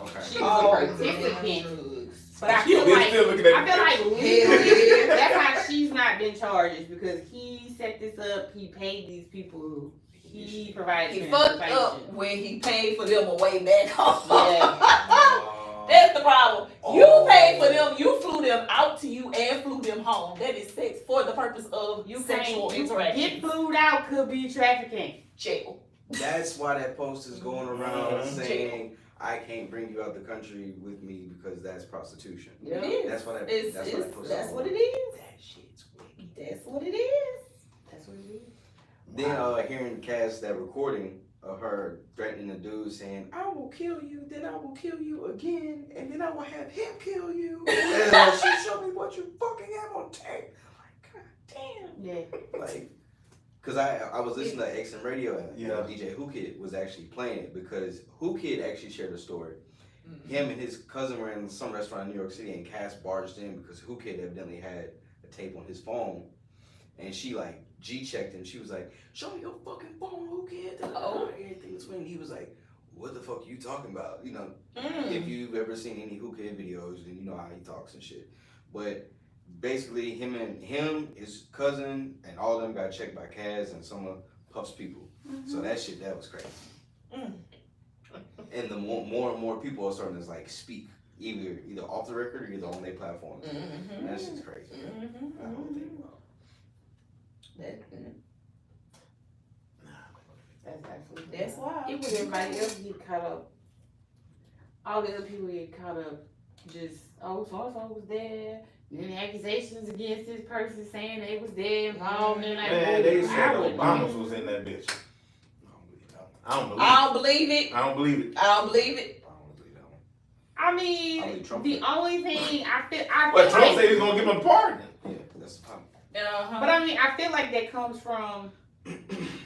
Okay. She was a participant, but I feel You're like still looking at I feel like Hell legally, yeah. that's how she's not been charged, is because he set this up. He paid these people. He provided He fucked up transportation. when he paid for them away back home. Yeah. That's the problem. You Oh. paid for them, you flew them out to you and flew them home. That is sex for the purpose of You sexual can't interaction. get flued out could be trafficking. Jail. That's why that post is going around Mhm. saying I can't bring you out the country with me because that's prostitution. Yeah. It is. That's what I. It's, That's it's, what I post. that's what it is. That shit's wicked. That's what it is. That's what it is. Then hearing Cass that recording of her threatening the dude saying, "I will kill you, then I will kill you again, and then I will have him kill you." And she showed me what you fucking have on tape. I'm like, God Yeah. Like, cause I was listening to XM Radio and DJ Who Kid was actually playing it because Who Kid actually shared a story. Him and his cousin were in some restaurant in New York City and Cass barged in because Who Kid evidently had a tape on his phone, and she like G-checked him. She was like, "Show me your fucking phone, Who Kid." Oh, everything was when he was like, "What the fuck are you talking about?" You know, if you've ever seen any Who Kid videos, then you know how he talks and shit. But basically, his cousin, and all of them got checked by Kaz and some of Puff's people. So that was crazy. And the more and more people are starting to like speak, either off the record or either on their platforms. That shit's crazy. I don't think about. That's actually. That's why. It was everybody else get caught up. All the other people get caught up. Just so-and-so was there. And then accusations against this person saying they was there involved. And like, Man, they said Obama was in that bitch. I don't believe it. I don't believe it. I don't believe it. I mean, the only thing I feel But Trump like, said he's gonna give him a pardon. Yeah, that's the problem. But I mean, I feel like that comes from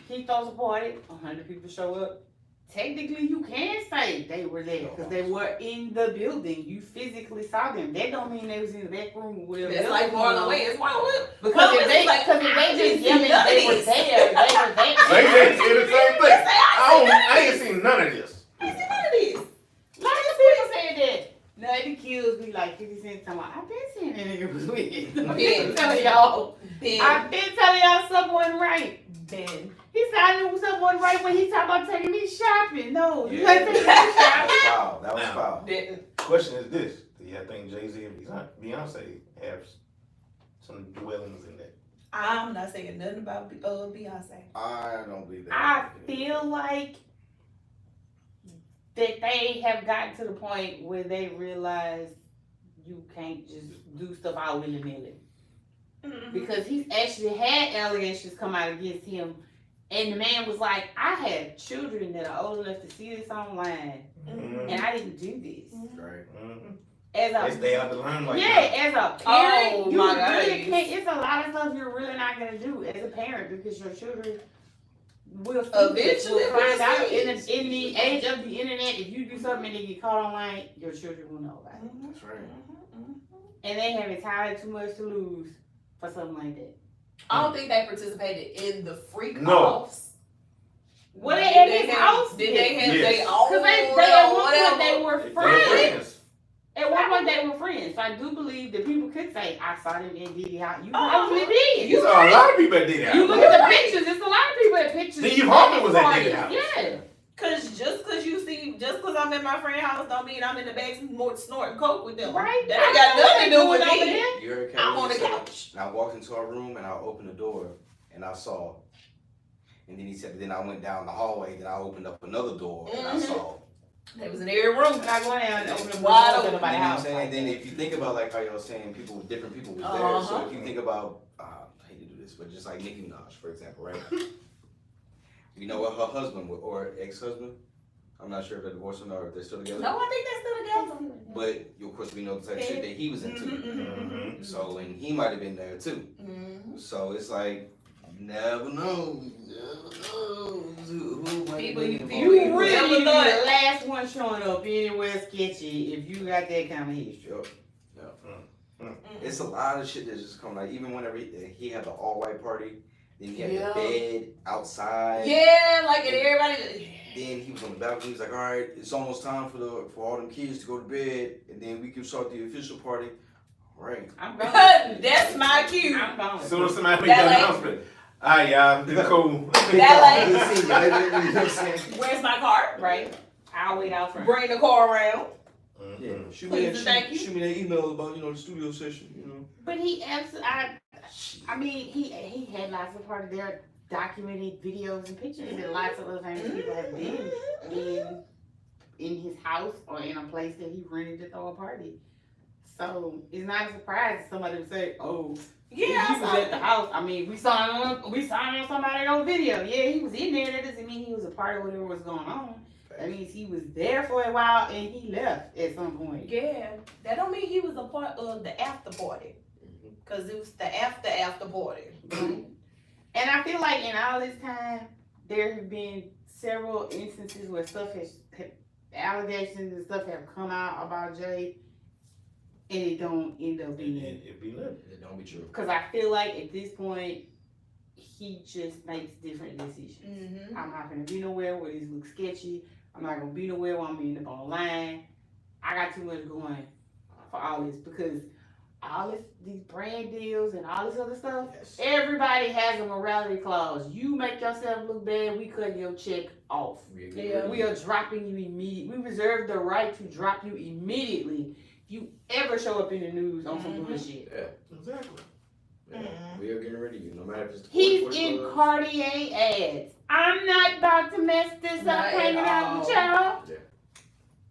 he throws a party, 100 people show up. Technically, you can say they were there because they were in the building. You physically saw them. That don't mean they was in the back room with. It's like Marlon Wayans. Because if they just yelling they were there, they were there. They did the same thing. I ain't seen none of this. I ain't seen none of this. A lot of people saying that. No, it kills me like 50 Cent talking about, I've been saying that nigga was with it. I've been telling y'all. I've been telling y'all something wasn't right. Ben. He said I knew something wasn't right when he talked about taking me shopping. No, you Yeah. can't take me shopping. That was foul. Question is this: do y'all think Jay-Z and Beyonce have some dwellings in that? I'm not saying nothing about Beyonce. I don't believe that. I feel like that they have gotten to the point where they realize you can't just do stuff out in the middle. Because he's actually had allegations come out against him, and the man was like, I have children that are old enough to see this online, and I didn't do this. Right. As They stay out the limelight. as a parent, Oh, you my really gosh. can't. It's a lot of stuff you're really not gonna do as a parent because your children will Eventually find out see in it. the age of the internet. If you do something and they get caught online, your children will know about it, That's right. and they have entirely too much to lose for something like that. I don't think they participated in the freak No. offs. Were they at his house? Did they have Yes. their own? Because they at one point they were They're friends. friends. At one point they were friends. So I do believe that people could say, I saw them in Diddy house. You probably did. You saw a lot of people that did that. You look at the pictures, there's a lot of people at pictures. Steve Harvey was at Diddy house. Yeah. Cause just cause I'm at my friend's house don't mean I'm in the back snorting coke with them. Right. That ain't got nothing to do with over me. there. You heard I'm on the Kevin say, couch. and I walked into our room and I opened the door and I saw. And then he said, then I went down the hallway, then I opened up another door and I saw. They was in every room. I'm not going down and open the Wide door open. to You know nobody's what I'm house. saying? Then if you think about like how y'all saying different people was there. So if you think about, I hate to do this, but just like Nicki Minaj, for example, right? You know what her husband or ex-husband? I'm not sure if they're divorced or not, or if they're still together. No, I think they're still together. But of course we know the type of shit that he was into. So and he might have been there too. So it's like you never know. Who might People be you involved. You Never really be thought. the last one showing up anywhere sketchy if you got that kind of history. It's a lot of shit that's just come like even whenever he had the all white party, then he had Yeah. the bed outside. Yeah, like and everybody. Then he was on the balcony. He was like, "All right, it's almost time for all them kids to go to bed, and then we can start the official party." All right. I'm going. That's my cue. I'm going. As soon as somebody make that Valet. announcement, all right, y'all, it's cool. Valet. Good to see you. You know what I'm saying? Where's my car? Right. I'll wait out front. Bring the car around. Yeah. Shoot Please and thank you. shoot me that email about the studio session. But he absolutely, I mean, he had lots of part of their documented videos and pictures that lots of other famous people have been in his house or in a place that he rented to throw a party. So it's not a surprise if somebody would say, "Oh, Yeah, he I was saw at the house." I mean, we saw him on somebody else's video. Yeah, he was in there. That doesn't mean he was a part of whatever was going on. That means he was there for a while and he left at some point. Yeah, that don't mean he was a part of the after party. Cause it was the after party. And I feel like in all this time, there have been several instances where allegations and stuff have come out about Jay, and it don't end up being It be nothing. It don't be true. Because I feel like at this point, he just makes different decisions. Mm-hmm. I'm not gonna be nowhere where this looks sketchy. I'm not gonna be nowhere where I'm end up on the line. I got too much going for all this because all these brand deals and all this other stuff. Yes. Everybody has a morality clause. You make yourself look bad, we cut your check off. Yeah. We are dropping you immediately. We reserve the right to drop you immediately if you ever show up in the news on some bullshit. Exactly. Yeah. We are getting rid of you, no matter if it's the He's 44 in clubs. Cartier ads. I'm not about to mess this Not up at hanging out with y'all.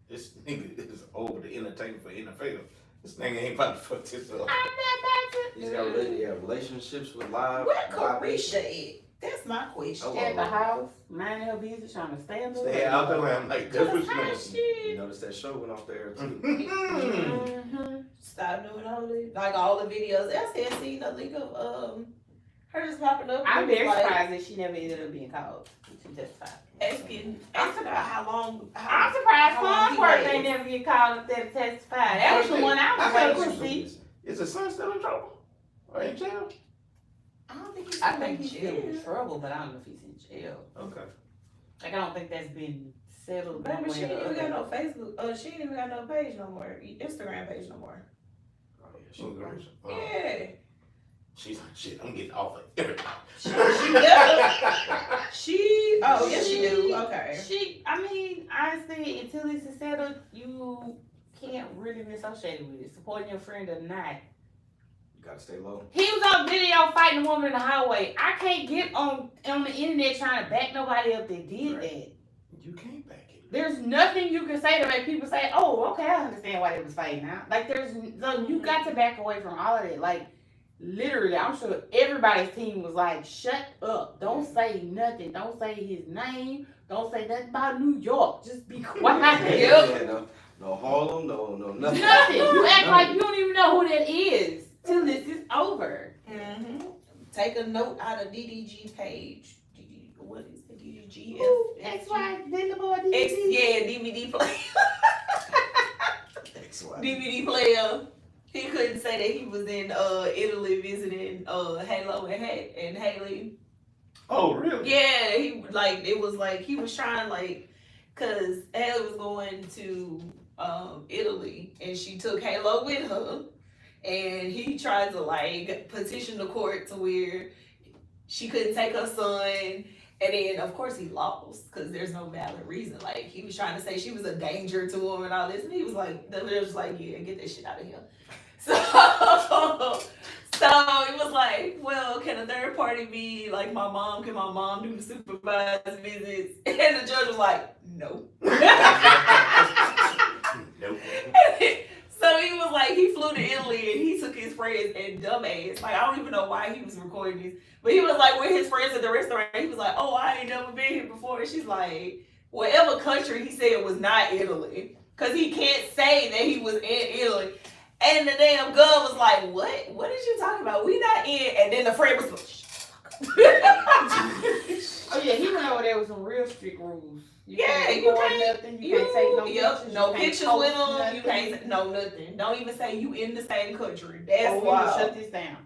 This nigga is over the entertainment for NFL. This nigga ain't about to fuck this up. I'm not about to. He's got relationships with live. Where live Carisha at? That's my question. Oh, At the house, minding her business, trying to stay up. Stay out the lamb like that's what you Hot know. shit. You notice that show went off there too. Mhm. Stop doing all this. Like all the videos. I still seen the link of her just popping up. I'm very like, surprised that she never ended up being called to testify. asking about how long. I'm surprised how long he Farnsworth waited. ain't never get called up there to testify. That was the one I got a was waiting to question. see. Is his son still in trouble? Or in jail? I don't think he's. I think he's still in jail. trouble, but I don't know if he's in jail. Okay. Like, I don't think that's been settled. one Baby, she way ain't or even got the no other. Facebook. She ain't even got no page no more. Instagram page no more. Oh, yeah, she Oh, was gosh. Yeah. She's like, shit, I'm getting off of everything. She does. She. Oh yes, she do. Okay. I mean, honestly, until this is settled, you can't really be associated with it. Supporting your friend or not. You gotta stay low. He was on video fighting a woman in the highway. I can't get on the internet trying to back nobody up that did Right. that. You can't back it. There's nothing you can say to make people say, "Oh, okay, I understand why they was fighting now." Like, so you got to back away from all of it. Like, literally, I'm sure everybody's team was like, "Shut up! Don't say nothing. Don't say his name. Don't say nothing about New York. Just be quiet." Yeah, no Harlem, no nothing. Nothing. You act like you don't even know who that is till this is over. Mm-hmm. Take a note out of DDG page. What is it? DDG? Ooh, that's why then the boy X, did. yeah, DVD player. DVD player. He couldn't say that he was in Italy visiting Halo and Haley. Oh, really? Yeah, it was like he was trying cause Haley was going to Italy and she took Halo with her, and he tried to petition the court to where she couldn't take her son. And then, of course, he lost because there's no valid reason. Like, he was trying to say she was a danger to him and all this. And he was like, they were just like, yeah, get that shit out of here. So it was like, well, can a third party be like my mom? Can my mom do the supervised visits? And the judge was like, no. Nope. So he was like, he flew to Italy and he took his friends and dumbass. Like, I don't even know why he was recording this. But he was like with his friends at the restaurant. He was like, oh, I ain't never been here before. And she's like, whatever country he said was not Italy. Because he can't say that he was in Italy. And the damn girl was like, what? What is you talking about? We not in. And then the friend was like, Oh yeah, he went over there with some real strict rules. Yeah, you you can't can't- nothing. You can't take no pictures. no you can't pictures post with him. nothing. You can't no nothing. Don't even say you in the same country. Oh, That's we will wild. shut this down.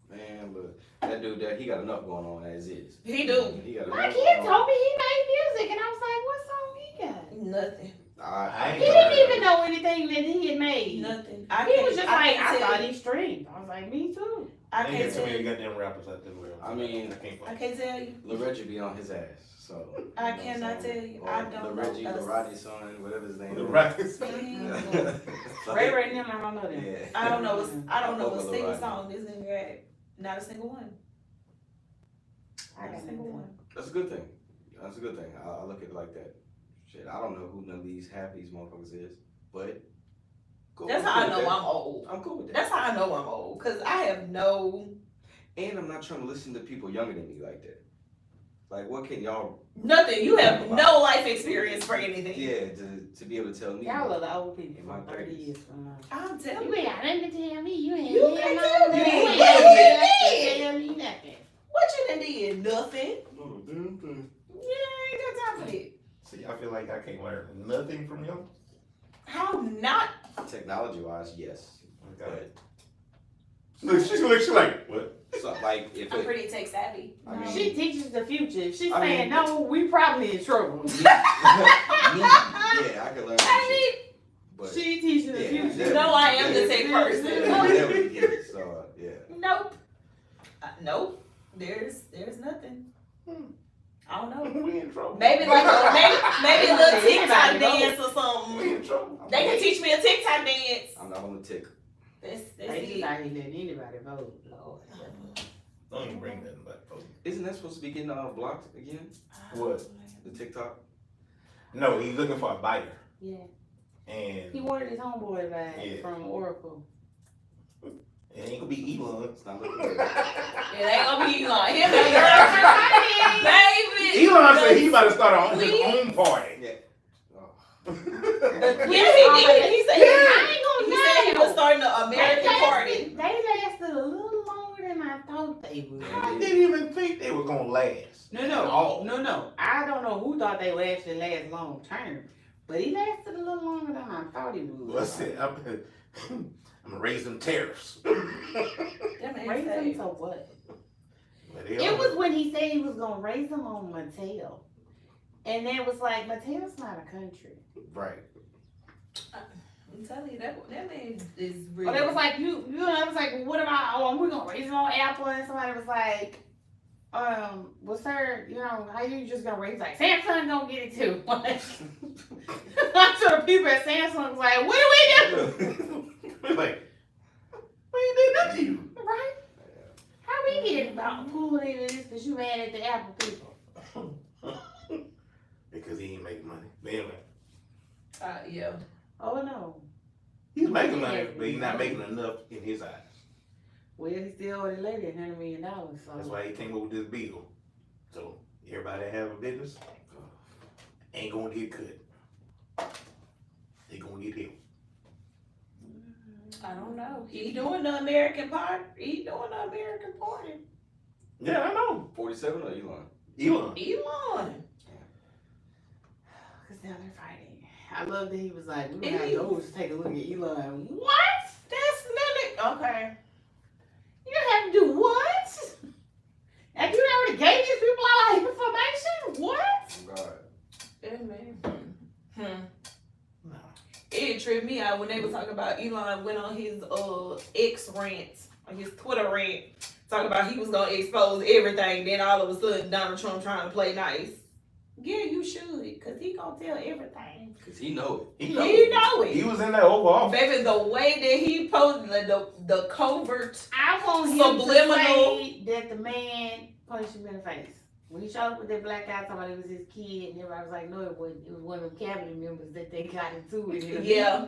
Man, but that dude there, he got enough going on as is. He do He got My enough kid going told me he made music, and I was like, "What song he got?" nothing. I ain't He didn't even know anything that he had made. Nothing. He was just like, can't "I tell thought you. he streamed." I was like, "Me too." I Ain't can't got too tell many you. goddamn rappers out there. I mean, I can't I can't tell you. Lil Reggie be on his ass, so. I cannot tell you. I don't Lil know Reggie, us. Lil Rodney's son, whatever his name The is. rappers. Ray Ray and them, I don't know them. Yeah. I don't know. I don't know Fuck a with Lil single Rodney. song this nigga got. Not a single one. I Not a got single nothing. one. That's a good thing. That's a good thing. I look at it like that. Shit, I don't know who none of these half these motherfuckers is, but cool. That's I'm how I cool know with that. I'm old. I'm cool with that. That's how I know I'm old. Cause I have no. And I'm not trying to listen to people younger than me like that. Like, what can y'all? Nothing. You have no life experience for anything. Yeah, to be able to tell me. Y'all are the old people In my from 30 30s. years from now. I'm telling You you. ain't got nothing to tell me. You ain't You had can't no- tell me. You ain't What had you nothing did? to tell me nothing. What you done did? Nothing. Oh, damn thing. Yeah, I ain't got time for that. See, I feel like I can't learn nothing from y'all. How not? Technology wise, yes. Okay. Look, she's like, what? So like, if I'm it, pretty tech savvy. I mean, She teaches the future. If she's I mean- saying no, we probably in trouble. yeah, I can learn some I shit. But She teaches the Yeah, future. yeah. No, I am the tech person. never get it. So yeah. Nope. Nope. There's nothing. I don't know. We in trouble. Maybe like maybe a little TikTok Anybody know. dance or We something. in trouble. They can teach me a TikTok dance. I'm not on the tick. That's They just it. out here letting anybody vote. Lord. Don't even bring nothing back, folks. Isn't that supposed to be getting blocked again? What? The TikTok? No, he's looking for a buyer. Yeah. And He wanted his homeboy back Yeah. from Oracle. it ain't gonna be Elon. It's not looking good. It ain't gonna be Elon. Him and girlfriend, baby. Elon said he about to start his own party. Yeah. Yes, he did. He said I ain't he gonna said he lie. was starting the American party. They lasted a little longer than I thought they would. I didn't even think they were gonna last. No. I don't know who thought they would actually last long term, but he lasted a little longer than I thought he would. What's it? I'm gonna raise them tariffs. Raise them to what? But they It are- was when he said he was gonna raise them on Mattel, and then it was like Mattel's not a country. Right. I'm telling you that man is real. But it was like you know, it was like, well, what about we're gonna raise them on Apple, and somebody was like, well, sir, you know, how you just gonna raise like Samsung gonna get it too? Like, I'm sure the people at Samsung was like, what do we do? like, we ain't did nothing to you. Right? How we get about pulling into this because you mad at the Apple people? Because he ain't making money. But anyway, yeah. Oh no. he's making money, but he's not making enough in his eyes. Well, he still owed the lady $100 million. So That's why he came up with this bill. So everybody that have a business ain't gonna get cut. They gonna get hit. I don't know. He doing the American party. He doing the American party. Yeah, I know. 47 or Elon? Elon. Elon. because now they're fighting. I love that he was like, we're gonna have Ew. those take a look at Elon. What? That's nothing. Okay. You don't have to do what? And you already gave these people all that information? What? Oh, God. Amen. No. It tripped me out when they were talking about Elon went on his X rant, on his Twitter rant, talking about he was gonna expose everything. Then all of a sudden Donald Trump trying to play nice. Yeah, you should, cause he gonna tell everything. Cause he know it. He He know it. He was in that Oval Office. Baby, the way that he posted the covert. I want him Subliminal. to say that the man punched him in the face. When he showed up with that black guy, talking about it was his kid, and everybody was like, no, it wasn't. It was one of the cabinet members that they got into it. Yeah.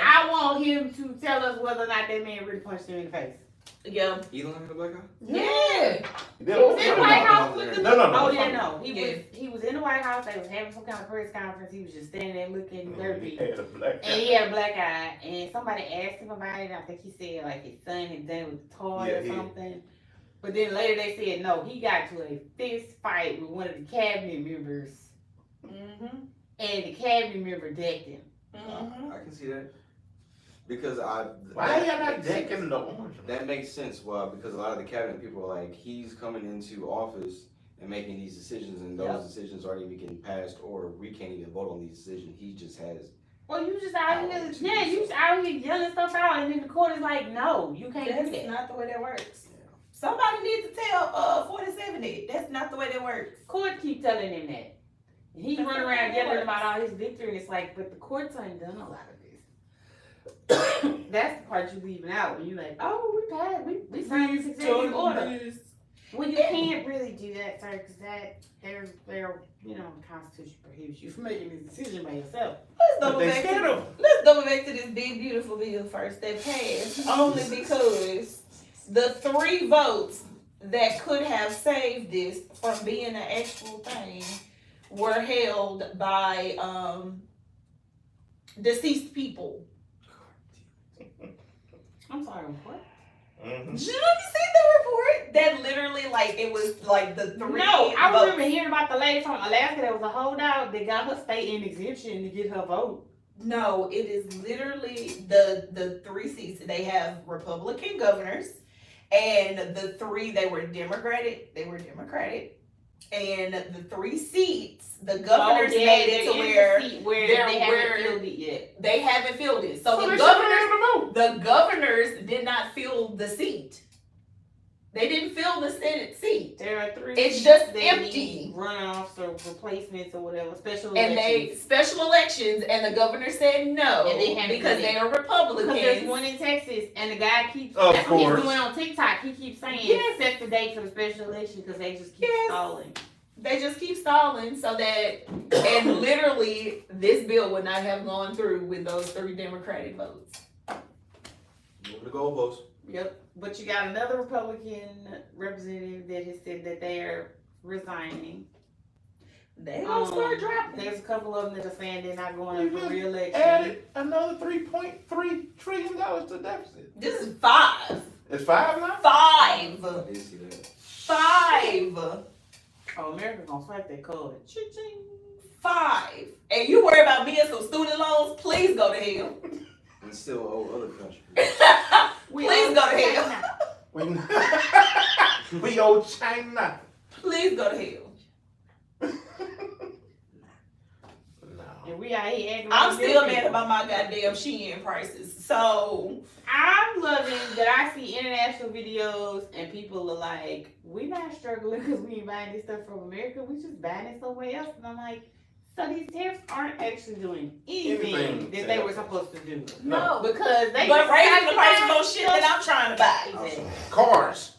I want him to tell us whether or not that man really punched him in the face. Yeah. Elon had a black eye? Yeah. He was in the White House No, with the. no, no. Oh yeah, no. Yeah. He was in the White House. They was having some kind of press conference. He was just standing there looking He derpy. had a black And he had a black eye, and somebody asked him about it. I think he said like his son had done it with a toy Yeah, or something. But then later they said no, he got to a fist fight with one of the cabinet members, Mm-hmm. and the cabinet member decked him. Mm-hmm. I can see that. Because Why y'all not decking the orange? that makes sense. Well, because a lot of the cabinet people are like, he's coming into office and making these decisions, and those Yep. decisions aren't even getting passed, or we can't even vote on these decisions. He just has. Well, you just out here, you just out here yelling stuff out, and then the court is like, no, you can't do That's that. not the way that works. Somebody needs to tell 47 that. That's not the way that works. Court keep telling him that. And he's That's running not around how it yelling works. about all his victory, and it's like, but the courts ain't done a lot of this. That's the part you leaving out when you like, oh, we passed, we signed this executive order. Well, you can't really do that, sir, because they're, you know, the Constitution prohibits you from making this decision by yourself. Let's double back to this big beautiful bill first that passed only because the 3 votes that could have saved this from being an actual thing were held by deceased people. I'm sorry, what? Mm-hmm. Did you see the report? That literally, like, it was like the three. No, I votes. remember hearing about the lady from Alaska that was a holdout that got her state in exemption to get her vote. No, it is literally the three seats. They have Republican governors, and the three they were Democratic. And the three seats, the governors made it to where they haven't filled it yet. They haven't filled it. So they the governors did not fill the seat. They didn't fill the Senate seat. There are three. It's seats just that empty. need runoffs or replacements or whatever. Special And elections. special elections, and the governor said no, And they haven't because done they it. are Republicans. Because there's one in Texas, and the guy keeps. Of that's what he's course. doing on TikTok. He keeps saying, Yes. set the date for the special election because they just keep Yes. stalling. They just keep stalling so that, and literally, this bill would not have gone through with those three Democratic votes. Moving the goalposts. Yep. But you got another Republican representative that has said that they are resigning. They gonna start dropping. There's a couple of them that are saying they're not going up for re-election. Added another $3.3 trillion to deficit. This is five. It's 5 now? I did see that. 5. Oh, America's gonna swipe that card. Ching. 5. And you worry about me and some student loans? Please go to hell. And still owe other countries. Please go to hell. We owe China. Please go to hell. No. And we out here acting I'm like still them mad people. about my goddamn Shein prices. So I'm loving that I see international videos and people are like, we not struggling because we ain't buying this stuff from America. We just buying it somewhere else. And I'm like, so these tariffs aren't actually doing anything Anything that to they help were us. supposed to do. no. Because they But raising decided the to prices buy on shit that I'm trying to buy. Exactly. Cars.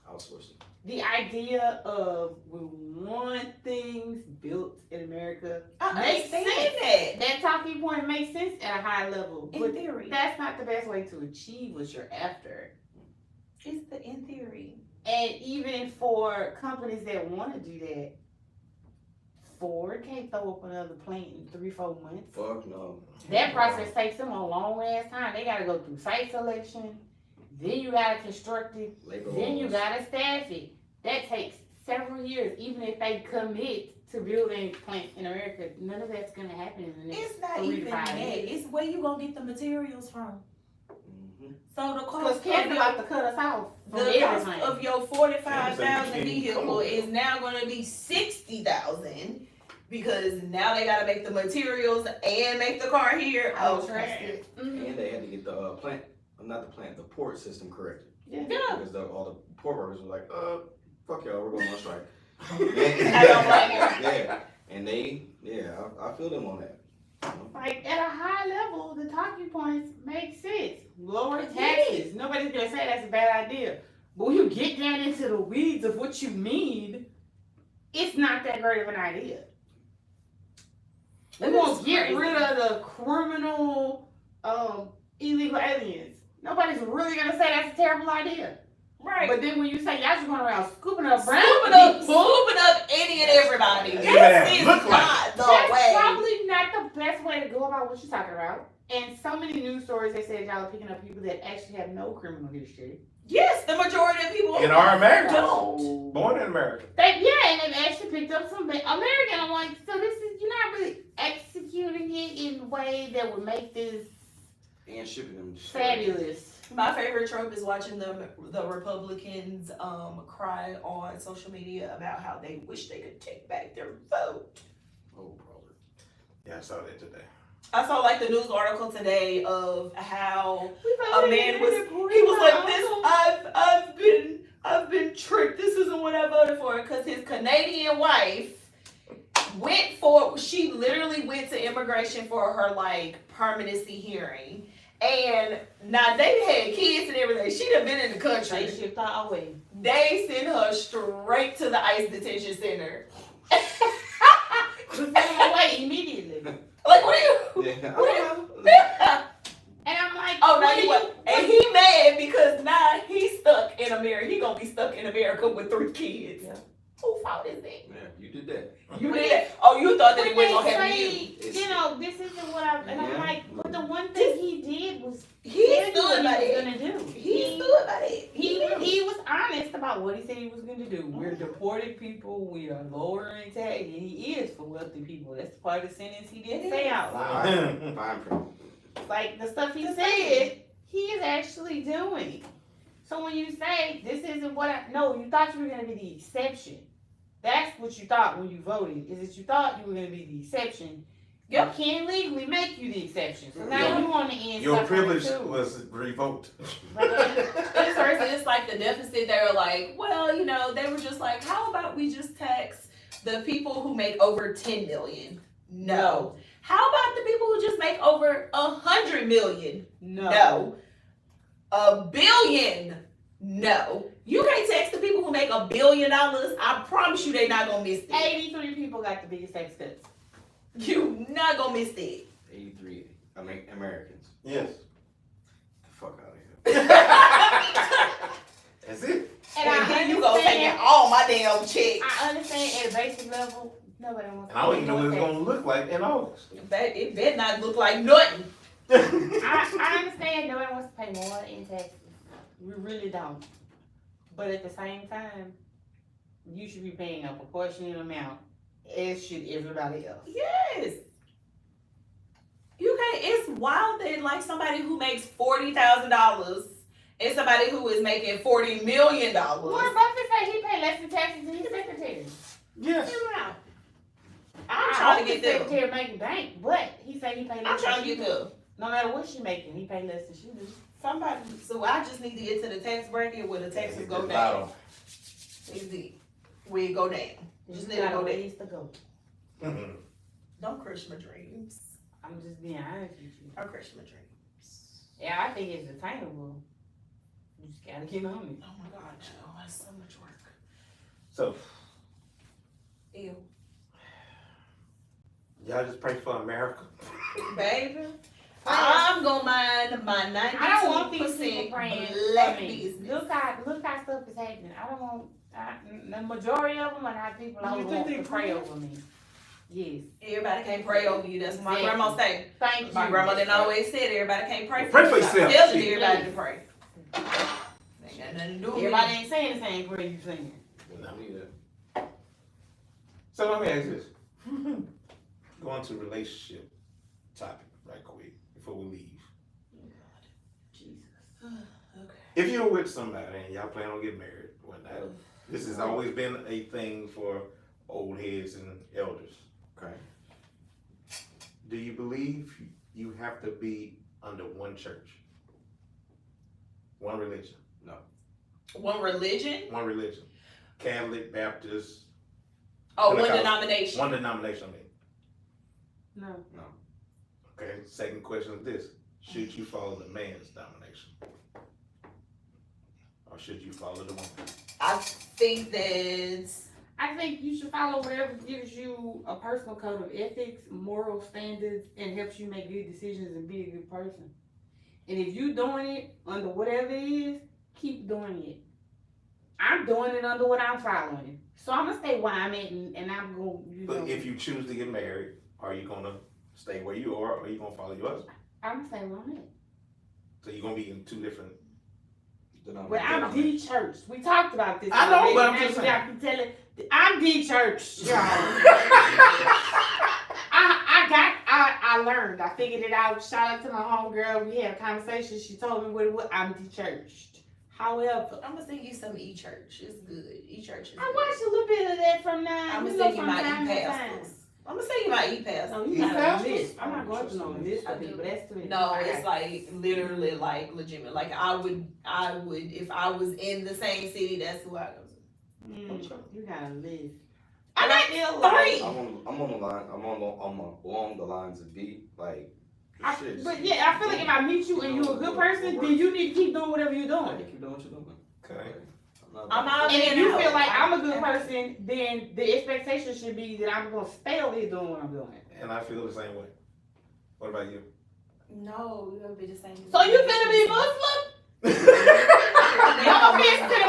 Outsourcing. The idea of we want things built in America I makes understand sense. that. That talking point makes sense at a high level. In But theory. that's not the best way to achieve what you're after. It's the in theory. And even for companies that want to do that, Ford can't throw up another plant in 3-4 months. Fuck no. That process takes them a long ass time. They gotta go through site selection, then you gotta construct it, Labor then you laws. gotta staff it. That takes several years. Even if they commit to building plants in America, none of that's gonna happen in the next It's not 3 to even 5 that. years. It's where you gonna get the materials from. Mhm. So the Because cost Ken's of about your, to cut us off from the cost everything. of your 45,000 Yeah, vehicle is now gonna be 60,000 because now they gotta make the materials and make the car here. I don't Okay. trust it. Mhm. And they had to get the the port system corrected. Yeah. Yeah. Because all the port workers were like, fuck y'all, we're going on strike. I don't blame you. Yeah. And I feel them on that. Like at a high level, the talking points make sense. Lower It taxes. Nobody's gonna say that's a bad idea. But when you get down into the weeds of what you need, it's not that great of an idea. We won't get rid of the criminal, illegal aliens. Nobody's really gonna say that's a terrible idea. Right. But then when you say y'all just going around scooping up brown Scooping people, up any and everybody. Yeah, This is look like not the that's way. probably not the best way to go about what you're talking about. And so many news stories they said y'all are picking up people that actually have no criminal history. Yes, the majority of people In our America. don't. Born in America. And they've actually picked up some American. I'm like, so this is, you're not really executing it in a way that would make this And shipping them. fabulous. My favorite trope is watching the Republicans cry on social media about how they wish they could take back their vote. Oh, brother. Yeah, I saw that today. I saw like the news article today of how A man was like, this I've been tricked. This isn't what I voted for, because his Canadian wife she literally went to immigration for her like permanency hearing. And now they had kids and everything. She'd have been in the They country. shipped her away. They sent her straight to the ICE detention center. Sent her away immediately. Like, what are you? Yeah. What are you? And I'm like, Oh, now what you are what? And he mad because now he's stuck in in America. He gonna be stuck in America with 3 kids. Yeah. Who fault is that? Yeah, you did that. You did that? Oh, you thought that it When wasn't they gonna happen to say, you? you know, this isn't what I, and I'm Yeah. like, but the one thing he did was He tell you stood what by he was that. gonna do. He stood by that. He was honest about what he said he was going to do. We're deporting people. We are lowering tax, and he is for wealthy people. That's part of the sentence he didn't say out loud. Fine print. Like the stuff he said, he is actually doing. So when you say this isn't what I no, you thought you were going to be the exception. That's what you thought when you voted. Is that you thought you were going to be the exception. Yep. You can't legally make you the exception. So now Yeah. you want to end. Your stuff on it privilege too. was revoked. At first, it's like the deficit. They were like, well, you know, they were just like, how about we just tax the people who make over 10 million? No. How about the people who just make over 100 million? No. $1 billion? No. You can't tax the people who make $1 billion. I promise you, they're not gonna miss it. 83 people got the biggest tax cuts. You not gonna miss it. 83 Americans. Yes. The fuck out of here. That's it. And And I then you gonna take understand. all my damn checks. I understand at a basic level, nobody wants. And I don't even know what it's gonna look like in August. It better not look like nothing. I understand nobody wants to pay more in taxes. We really don't. But at the same time, you should be paying a proportionate amount, as should everybody else. Yes. You can't. It's wild that like somebody who makes $40,000 and somebody who is making $40 million. Warren Buffett say he pay less in taxes than his secretary. Yes. I'm trying to get the them. secretary making bank, but he say he pay less. I'm trying than to she get do. them. No matter what she making, he pay less than she do. Somebody. So I just need to get to the tax bracket where the taxes go Just down. loud. Is it? Where it go down. Just let it got go a down. ways to go. Mhm. Don't crush my dreams. I'm just being honest with you. Don't crush my dreams. Yeah, I think it's attainable. You just gotta get on it. Oh my God, Joe. That's so much work. So Ew. y'all just pray for America. Baby. I'm gonna mind my I don't want these 92% people praying black for me. business. Look how stuff is happening. I don't want. The majority of them are not people I You would think want they to pray pray? over me. Yes. Everybody can't pray over you. That's what my Exactly. grandma say. Thank you. My grandma didn't always said everybody can't pray for Pray you. for Stop yourself. telling Shit. everybody to pray. Ain't got nothing to do with Everybody me. ain't saying the same prayer you saying. No. Yeah. So let me ask this. Going to relationship topic right quick before we leave. Jesus. Okay. If you're with somebody and y'all plan on getting married, whatnot, this has always been a thing for old heads and elders. Okay. Do you believe you have to be under one church? One religion? One religion? One religion. Catholic, Baptist, Oh, one Pentecostal. denomination. one denomination, I mean. No. Okay, second question is this. Should you follow the man's domination? Or should you follow the woman? I think that I think you should follow whatever gives you a personal code of ethics, moral standards, and helps you make good decisions and be a good person. And if you're doing it under whatever it is, keep doing it. I'm doing it under what I'm following. So I'm going to stay where I'm at and I'm going to, But if you choose to get married, are you going to stay where you are or are you going to follow your husband? I'm going to stay where I'm at. So you're going to be in two different... Well, I'm the church. We talked about this. I know, already. but I'm Now just you saying. got to tell it. I'm the church, y'all. I learned. I figured it out. Shout out to my homegirl. We had a conversation. She told me what it was. I'm the church. However, I'm gonna sing you some E-Church. It's good. E-Church is I good. watched a little bit of that from now. I'm you gonna know, sing you from my time to time. E-Pastors. I'm gonna sing you my E-Pastors. No, you You got a pastors? list. I'm not going to no list I of do. people. That's too many. No, I it's got like literally like legitimate. Like I would if I was in the same city, that's who I go to. you got a list. I And got feel like- three. I'm on the line. I'm along the lines of B. Like, shit. But yeah, I feel like if I meet you and you're a good person, then you need to keep doing whatever you're Yeah, doing. keep doing what you're doing. Okay. I'm out. And if and you out. feel like I'm a good person, then the expectation should be that I'm gonna stay over here doing what I'm doing. And I feel the same way. What about you? No, we're gonna be the same. So you finna be Muslim? No offense to the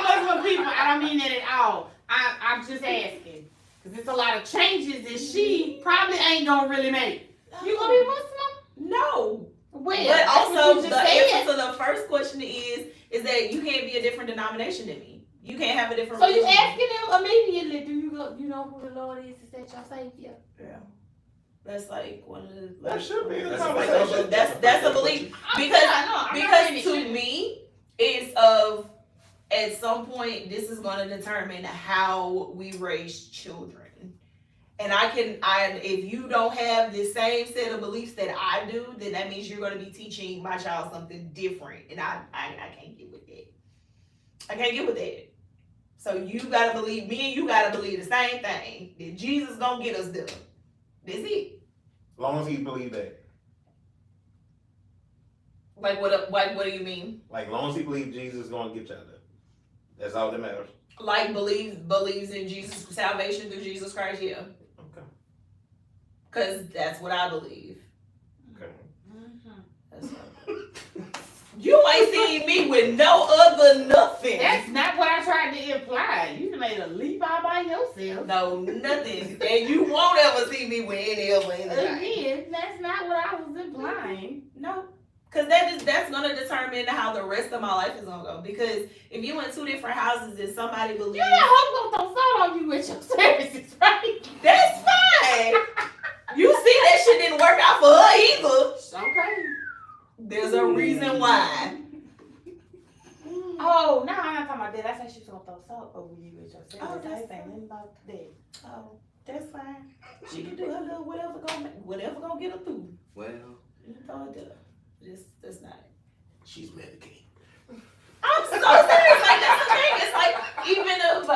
don't mean that at all. I'm just asking. Because it's a lot of changes that she probably ain't gonna really make. You gonna be Muslim? No. Well, But also, the answer said. to the first question is that you can't be a different denomination than me. You can't have a different So you religion. asking them immediately, do you go, you know who the Lord is that your savior? Yeah. That's like one of the. That should be the That's a conversation. That's a belief. Because to me, it's of at some point this is going to determine how we raise children. And if you don't have the same set of beliefs that I do, then that means you're going to be teaching my child something different. And I can't get with that. I can't get with that. So you got to believe, me and you got to believe the same thing. That Jesus going to get us there. That's it. As long as he believe that. Like what do you mean? Like, as long as he believes Jesus is going to get y'all there. That's all that matters. Like believes in Jesus, salvation through Jesus Christ, yeah. Okay. Because that's what I believe. Okay. That's what I believe. You ain't seen me with no other nothing. That's not what I tried to imply. You made a leap out by yourself. No, nothing. And you won't ever see me with any other anything. Again, that's not what I was implying. No. Because that's going to determine how the rest of my life is going to go. Because if you in two different houses and somebody believes... You know I'm going to throw salt on you with your services, right? That's fine. You see that shit didn't work out for her either. Okay. There's a reason why. Oh, no, I'm not talking about that. I said she was going to throw salt over you with your services. Oh, that's I ain't saying fine. nothing about that. Oh, that's fine. She can do her little whatever gonna get her through. Well, You throw it there. That's not it. She's medicated. I'm so serious. Like that's the thing. It's like even if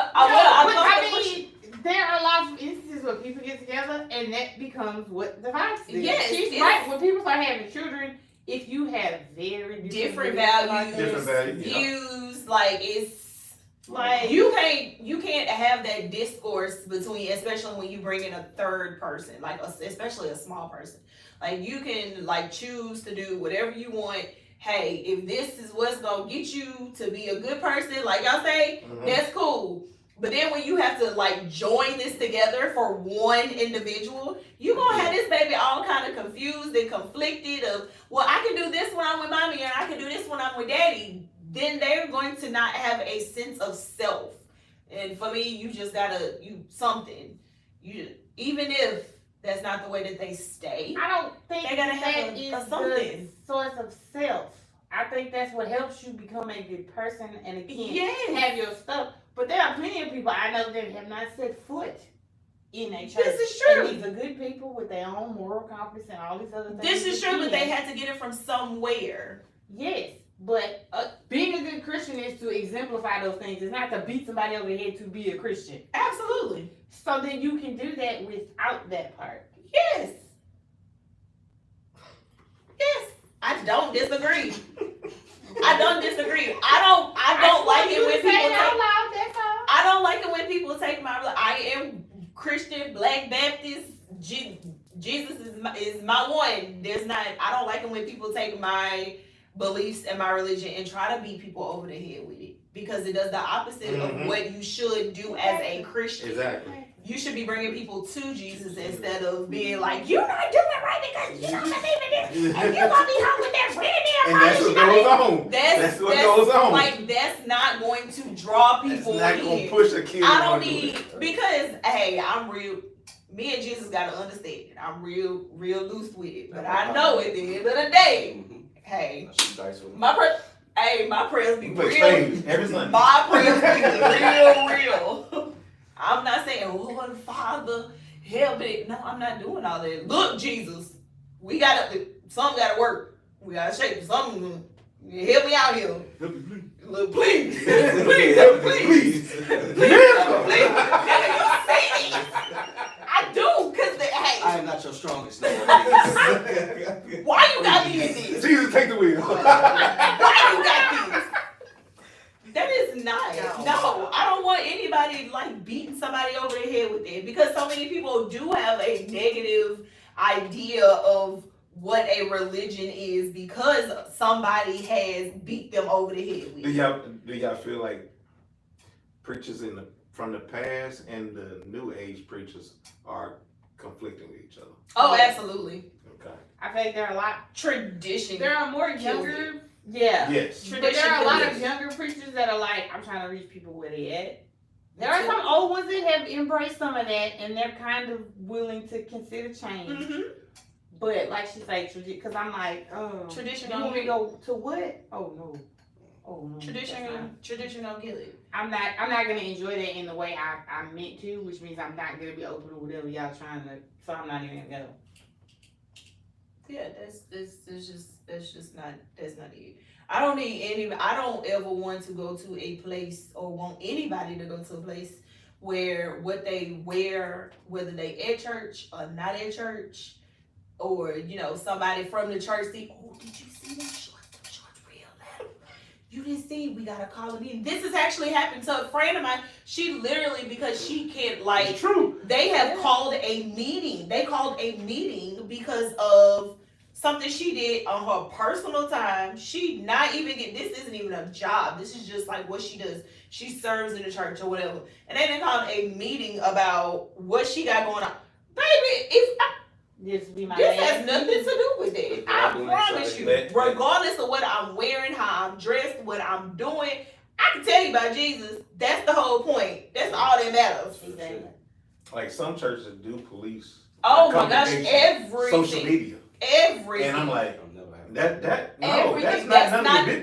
There are lots of instances where people get together and that becomes what divides them. Yes, She's it's- right. When people start having children, if you have very different beliefs like values, this, Different values. views, like it's like you can't have that discourse between, especially when you bring in a third person, like especially a small person. Like you can like choose to do whatever you want. Hey, if this is what's gonna get you to be a good person, like y'all say, that's cool. But then when you have to like join this together for one individual, you gonna have this baby all kind of confused and conflicted of, well, I can do this when I'm with mommy and I can do this when I'm with daddy. Then they're going to not have a sense of self. And for me, you just gotta, even if that's not the way that they stay. I don't think They gotta have that a is something. the source of self. I think that's what helps you become a good person and again Yes. have your stuff. But there are plenty of people I know that have not set foot in a church. This is true. And these are good people with their own moral compass and all these other things. This is true, but they Again, had to get it from somewhere. yes, but being a good Christian is to exemplify those things. It's not to beat somebody over the head to be a Christian. Absolutely. So then you can do that without that part. Yes. Yes. I don't disagree. I don't disagree. I don't like it when people say it out take, loud, that's all. I don't like it when people take my, I am Christian, Black Baptist, Jesus is my one. I don't like it when people take my beliefs and my religion and try to beat people over the head with it. Because it does the opposite of what you should do as a Christian. Exactly. You should be bringing people to Jesus instead of being like, you're not doing it right because you don't believe in this, and you're gonna be home with that red And that's what goes on. That's what goes on. Like that's not going to draw people That's not going in. to push a kid. I don't on need it. because hey, I'm real. Me and Jesus gotta understand. I'm real loose with it, but I know at the end of the day, hey, my prayers be You play real. spades every Sunday. My prayers be real. I'm not saying, Lord, Father, help it. No, I'm not doing all that. Look, Jesus, something gotta work. We gotta shake something. Help me out here. Look, please. Please, help me, please. Please, help me, please. You say this. I do, because, hey. I am not your strongest man. Why you got me in this? Jesus, take the wheel. Why you got this? That is not. No, I don't want anybody like beating somebody over the head with it because so many people do have a negative idea of what a religion is because somebody has beat them over the head with it. Do y'all feel like preachers from the past and the new age preachers are conflicting with each other? Oh, absolutely. Okay. I think there are a lot. Tradition. There are more younger. Yeah. Yes. But there are a lot of Tradition. younger preachers that are like, I'm trying to reach people where they at. There are some old ones that have embraced some of that, and they're kind of willing to consider change. Mm-hmm. But like she said, because I'm like, Tradition you don't want me to kill go to what? Oh no. it. Tradition don't kill it. I'm not gonna enjoy that in the way I meant to, which means I'm not gonna be open to whatever y'all trying to. So I'm not even gonna go. Yeah, that's just not it. I don't ever want to go to a place or want anybody to go to a place where what they wear, whether they at church or not at church, or somebody from the church see, oh, did you see them shorts? Them shorts real loud. You didn't see, we gotta call it in. This has actually happened to a friend of mine. She literally, because she can't It's true. they have called a meeting. They called a meeting because of something she did on her personal time. She not even this isn't even a job. This is just like what she does. She serves in the church or whatever. And they called a meeting about what she got going on. Baby, This be my this last has nothing to do with it. I promise you. Regardless of what I'm wearing, how I'm dressed, what I'm doing, I can tell you about Jesus. That's the whole point. That's all that matters. Exactly. Like some churches do police. Oh my gosh, congregation, everything. social media. Everything. And I'm like, that's everything. not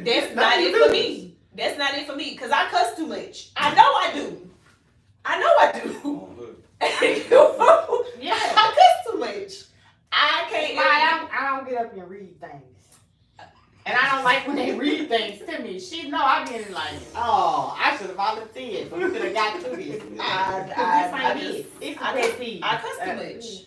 That's not it for me. That's not it for me. Cause I cuss too much. I know I do. Yeah. I cuss too much. I can't. I don't get up and read things. And I don't like when they read things to me. She know I'm getting like, oh, I should have volunteered. We could have got through this. I cuss too much.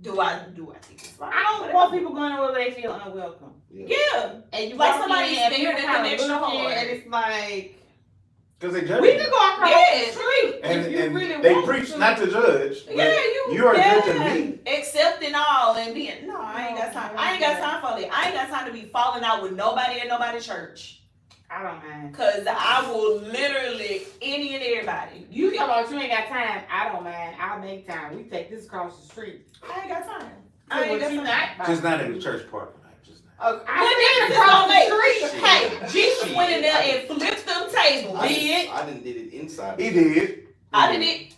Do I think it's right? I don't want people going where they feel unwelcome. Yeah. And you Like walk somebody in and staring people at kind the of extra looking, hard. and it's like, because they judge. we can go across the street and, if you and really they want preach to. not to judge. But Yeah, you are judging me. Accepting all and being I ain't got time. I ain't got time for it. I ain't got time to be falling out with nobody at nobody's church. I don't mind. Cause I will literally any and everybody. You talk about you ain't got time. I don't mind. I'll make time. We take this across the street. I ain't got time. I ain't got time. Just not in the church parking lot. Just not. I What said difference across it the make? street. Hey, Jesus went in there and flipped them tables. I didn't did it inside. He did. I didn't.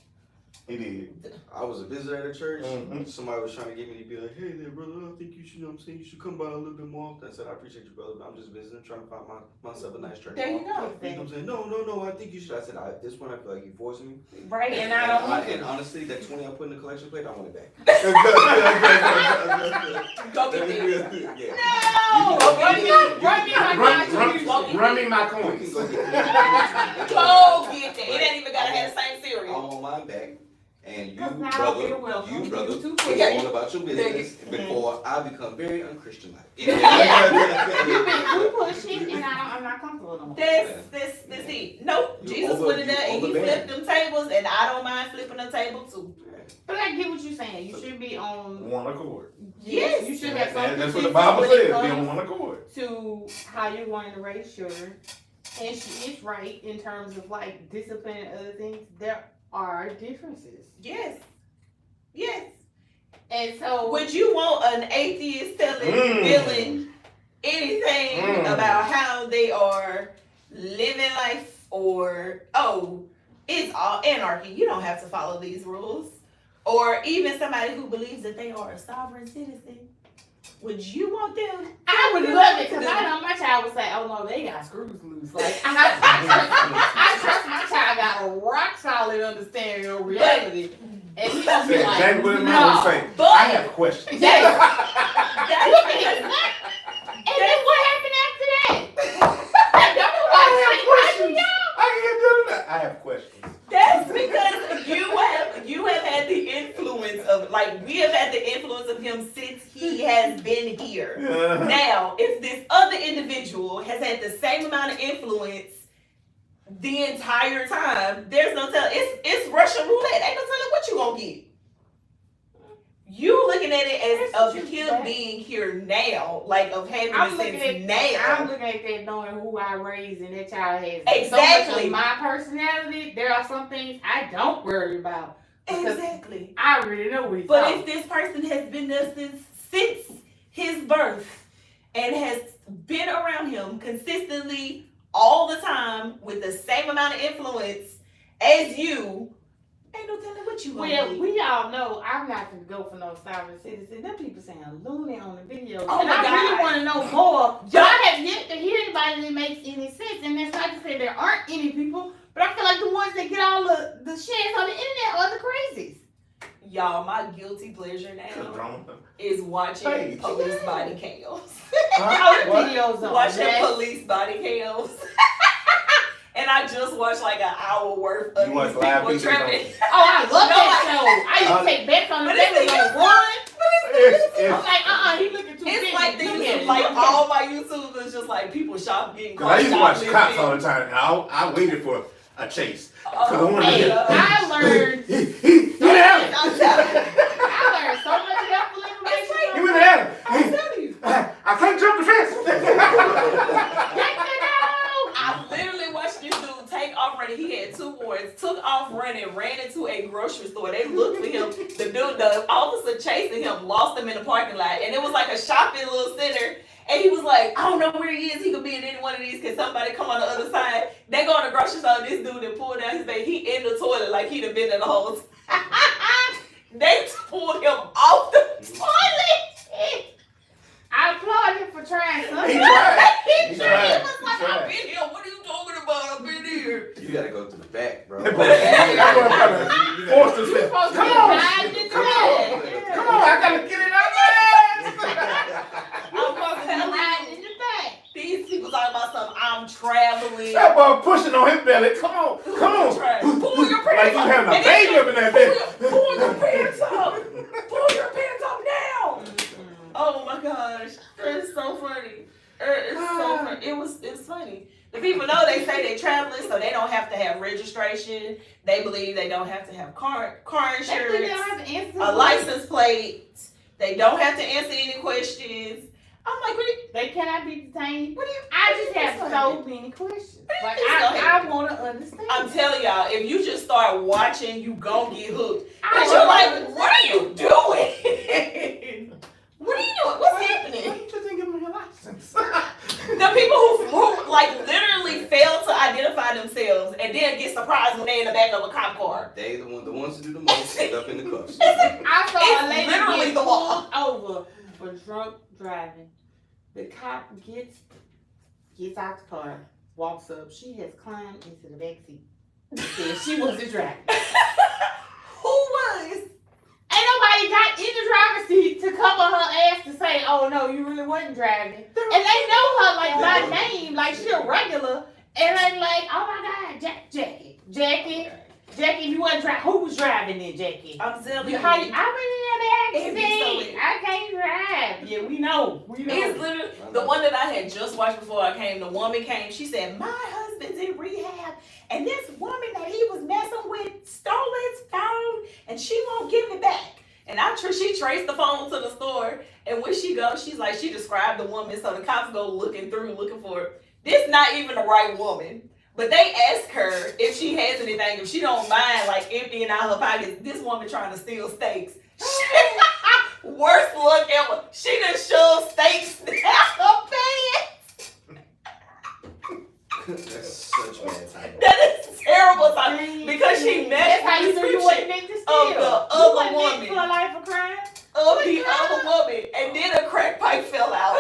He did. I was a visitor at a church. Mhm. Somebody was trying to get me to be like, hey there, brother, I think you should, you should come by a little bit more often. I said, I appreciate you, brother, but I'm just visiting, trying to find myself a nice church. There you go. You know what I'm saying? No, I think you should. I said, at this point, I feel like you're forcing me. Right, and I don't want And to. honestly, that 20 I put in the collection plate, I want it back. Go get it. Yeah. No. Run me my We coins. can go get that. Go get that. It ain't even gotta have the same I cereal. want mine back. And you, 'Cause now I don't feel brother, welcome. you, brother, You too go quick. on about your business before I become very unchristian-like. You've been too pushy, and I'm not comfortable no more. That's it. Nope. You Jesus over- went in there you and he overbearing. flipped them tables, and I don't mind flipping a table too. But I get what you're saying. You should be on. One accord. Yes. You should have something. That's what the Bible when it says. Be comes on one accord. to how you're going to raise children. And she is right in terms of like discipline and other things. There are differences. Yes. Yes. And so Would you want an atheist feeling anything about how they are living life, or it's all anarchy, you don't have to follow these rules, or even somebody who believes that they are a sovereign citizen? Would you want them? I would love it because I know my child would say, "Oh no, they got screws loose." Like I trust my child got a rock solid understanding of reality, and he gonna be like, Exactly what "No." mom would say. But- I have questions. And then what happened after that? I have questions. That's because you have had the influence of, like, we have had the influence of him since he has been here. Now, if this other individual has had the same amount of influence the entire time, there's no telling. It's Russian roulette. Ain't no telling what you gonna get. You looking at it as That's of what you him said. being here now, like of having I'm a looking sense at now. I'm looking at that knowing who I raised and that child has so Exactly. much of my personality. There are some things I don't worry about. Because Exactly. I already know what he's But talking. if this person has been there since his birth and has been around him consistently all the time with the same amount of influence as you, ain't no telling what you gonna Well, be. we all know I'm not gonna go for no sovereign citizen. Them people sound loony on the video. Oh and my I really God. want to know more. But I have yet to hear anybody that makes any sense. And that's not to say there aren't any people, but I feel like the ones that get all the shares on the internet are the crazies. Y'all, my guilty pleasure now Wrong. is watching Hey. police body cams. All the What? videos on Watching that. police body cams. And I just watched like an hour worth of You watch these live people pieces on- trapping. Oh, I love that show. I used to take bets on the But it's baby the on one. It's I'm like, he looking too big. It's like the Look at YouTube, it. like all my YouTube is just like people getting Cause I used to watch shoplifting. cops all the time, and I waited for a chase. Cause I wanted to Hey, get. I learned Get out! I'm telling you. I learned so much helpful information. He went at him. I'm telling you. I can't jump the fence. I literally watched this dude take off running. He had 2 warrants, took off running, ran into a grocery store. They looked for him. The officer chasing him, lost him in the parking lot. And it was like a shopping little center. And he was like, I don't know where he is. He could be in any one of these. Can somebody come on the other side? They go in the grocery store. This dude that pulled down his bag. He in the toilet like he'd have been in the hole. They pulled him off the toilet. I applaud him for trying He something. tried. He He tried. tried. He was like, He tried. I've been here. What are you talking about? I've been here. You gotta go to the back, bro. That boy forced You himself. supposed to Come be on. hiding in the Come back. on. Come on, I gotta get it out there. I'm supposed to be hiding in the back. These people talking about something. I'm traveling. That boy pushing on his belly. Come on. Come on. Pull your Like pants you up. having a And baby up in that bitch. Pull your pants up. Pull your pants up now. Oh my gosh, it's so funny. It's so funny. It's funny. The people know they say they're traveling, so they don't have to have registration. They believe they don't have to have car They think they insurance, don't have to answer a license plate. They don't have to answer any questions. I'm like, They cannot be detained. what do you? I just have so many questions. Like Please go ahead. I want to understand. I'm telling y'all, if you just start watching, you gon' get hooked. I Cause you're wanna like, what are you doing? What are you doing? What's happening? Why you just didn't give him your license? The people who like literally fail to identify themselves and then get surprised when they in the back of a cop car. They the ones to do the most end up in the cuffs. I saw It's a lady literally get the law. pulled over for drunk driving. The cop gets out the car, walks up. She has climbed into the back seat. Said she wasn't driving. Who was? Ain't nobody got in the driver's seat to cover her ass to say, oh no, you really wasn't driving. And they know her like by name, like she a regular. And they like, oh my God, Jackie, you wasn't driving. Who was driving then, Jackie? I'm telling you. I went in It the be accident. so- I can't drive. Yeah, we know. It's literally the one that I had just watched before I came. The woman came. She said, "My husband's in rehab, and this woman that he was messing with stole his phone, and she won't give it back." And she traced the phone to the store, and when she goes, she's like, she described the woman, so the cops go looking for her. This not even the right woman. But they ask her if she has anything, if she don't mind like emptying out her pockets. This woman trying to steal steaks. Worst look ever. She done shoved steaks down her pants. That's such bad timing. That is terrible timing. Because she That's met how you the knew you description wasn't meant to of steal. the You other wasn't meant woman. for a life of crime. Of the other woman. And then a crack pipe fell out.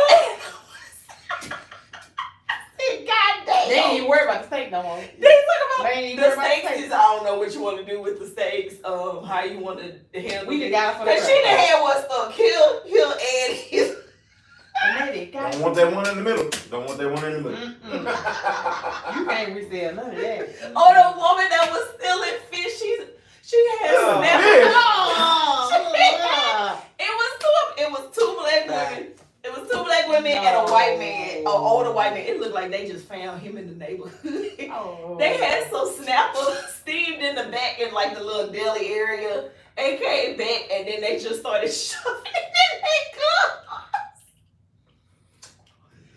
God damn. They ain't even worry about the steak no more. They talk about They ain't the worry about steaks. steaks. Is, I don't know what you want to do with the steaks. How you want to handle We it. done got it for the Cause she done had what stuck. Hill and his. Don't want that one in the middle. Don't want that one in the middle. You can't resell none of that. Oh, the woman that was stealing fish. She had Oh, snap. fish. It was two black women. It was two black women and a white man, an older white man. It looked like they just found him in the neighborhood. Oh. They had some snapper steamed in the back in like the little deli area. and came back, and then they just started shoving it in their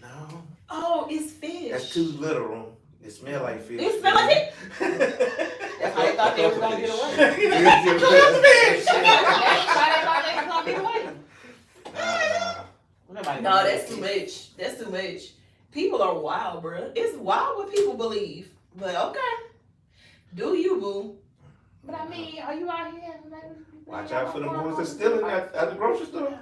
clothes. No, Oh, it's fish. that's too literal. It smell like fish. It smell like it? That's why they thought they was gonna get away. That's fish. That's why they thought they was gonna get away. Nobody No, gonna that's get too it. much. That's too much. People are wild, bruh. It's wild what people believe. But okay. Do you, boo? But I mean, are you out here? Watch out for the ones that's stealing at the grocery store.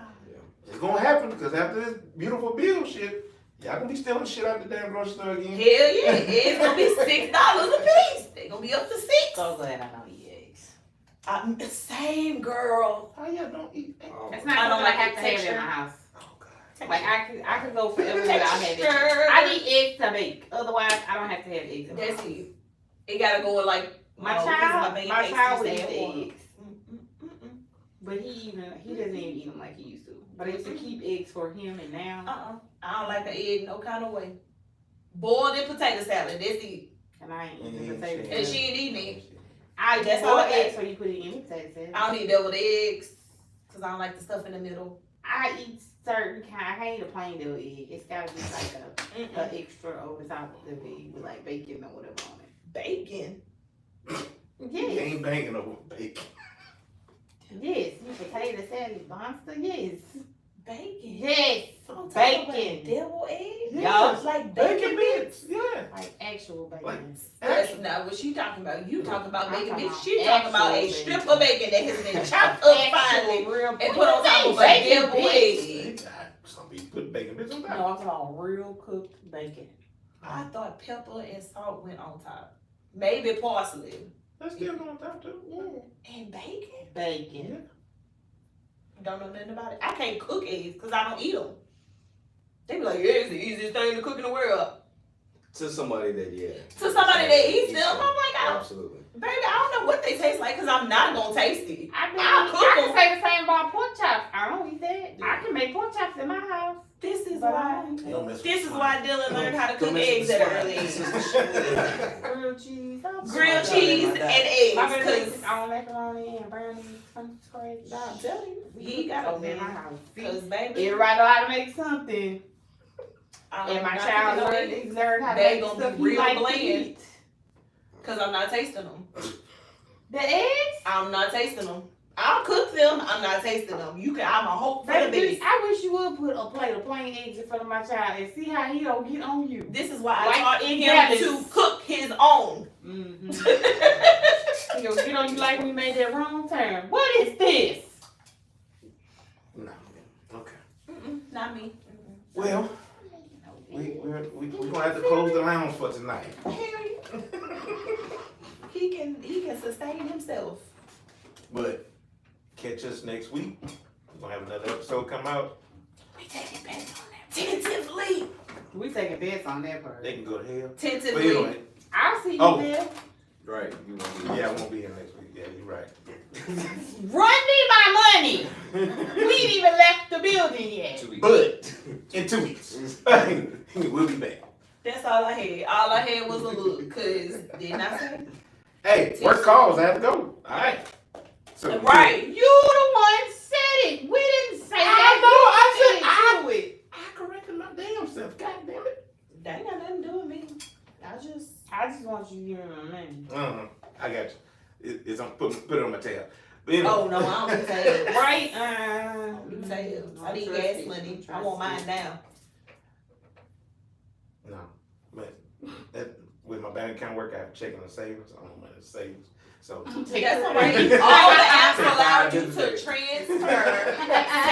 It's gonna happen because after this beautiful bill shit, y'all gonna be stealing shit out the damn grocery store again. Hell yeah. It's gonna be $6 a piece. They're gonna be up to $6. So glad I don't eat eggs. Same girl. How y'all don't eat eggs? It's not I don't something I like have the to have in texture. my house. Oh god. Like I could go forever without having it. Texture. I need eggs to bake. Otherwise, I don't have to have eggs. In my That's house. it. It gotta go with like My because child baby would tastes eat the the same. eggs, but he doesn't even eat them like he used to. But I used to keep eggs for him, and now I don't like an egg no kind of way. Boiled in potato salad. That's it. and I ain't eating potatoes. And she ain't eating it. That's That's all all I got. eggs, so you put it in potato salad. I don't eat deviled eggs because I don't like the stuff in the middle. I eat certain kind. I hate a plain deviled egg. It's gotta be like a extra over top of the egg with like bacon or whatever on it. Bacon. You Yes, ain't banging over bacon. yes. You potato salad monster. Yes, Bacon. yes. On top of Bacon. a deviled egg? Yeah. It's like Bacon bacon bits. Yeah. Like actual bacon. Like- That's not what she talking about. You talking about I'm bacon, talking bitch. about She talking about a actual strip bacon. of bacon that has been chopped up finely Actual real and put on top of a bacon deviled bits. egg. Some people put bacon bits on No, top. I'm talking about real cooked bacon. I thought pepper and salt went on top. Maybe parsley. That's still on top too. Yeah. And bacon? Bacon. Don't know nothing about it. I can't cook eggs because I don't eat them. They be like, yeah, it's the easiest thing to cook in the world. To somebody that, yeah. To somebody that eats them, I'm like, Absolutely. baby, I don't know what they taste like because I'm not going to taste it. I cook can them. say the same about pork chops. I don't eat that. I can make pork chops in my house. This is But why. Don't mess with This is swine. why Dylan learned how to cook Don't mess eggs with at an swine. early This age. is the shit. Grilled cheese. Grilled cheese and eggs. My baby Because on macaroni and brownies from scratch. I'm telling you, he got over to in my house. Because, baby, Everybody know how to make something. I'm And my not child cooking no learned, eggs. he learned how to They make gonna be stuff he real likes to bland. eat. Because I'm not tasting them. The eggs? I'm not tasting them. I'll cook them. I'm not tasting them. You can. I'm a hope for the Baby, best. I wish you would put a plate of plain eggs in front of my child and see how he don't get on you. This is why Like I taught in him Dallas. to cook his own. Mm-hmm. He gonna get on you like we made that wrong turn. What is this? No. Okay. Not me. Well, we're gonna have to close the lounge for tonight. Harry, he can sustain himself. But catch us next week. We're gonna have another episode come out. We taking bets on that. Tentatively. We taking bets on that part. They can go to hell. But Tentatively. anyway, I'll see you Oh. there. Right. You won't be yeah, I won't be here next week. Yeah, you're right. Run me my money. We ain't even left the building yet. 2 weeks. But in 2 weeks, we'll be back. That's all I had. All I had was a look. Cause didn't I say? Hey, work calls. I have to go. All right. So Right. You the one said it. We didn't say that. I know. You said it. I corrected my damn self. God damn it. That ain't got nothing to do with me. I just want you to give me my money. I got you. It's on. Put it on my tab. But anyway. Oh no, I don't do tails. Right? I don't do tails. I need gas money. I want mine now. No, but that, with my bank account work, I have checking and savings. I don't know money to savings. So That's all right. All the apps allow you to transfer.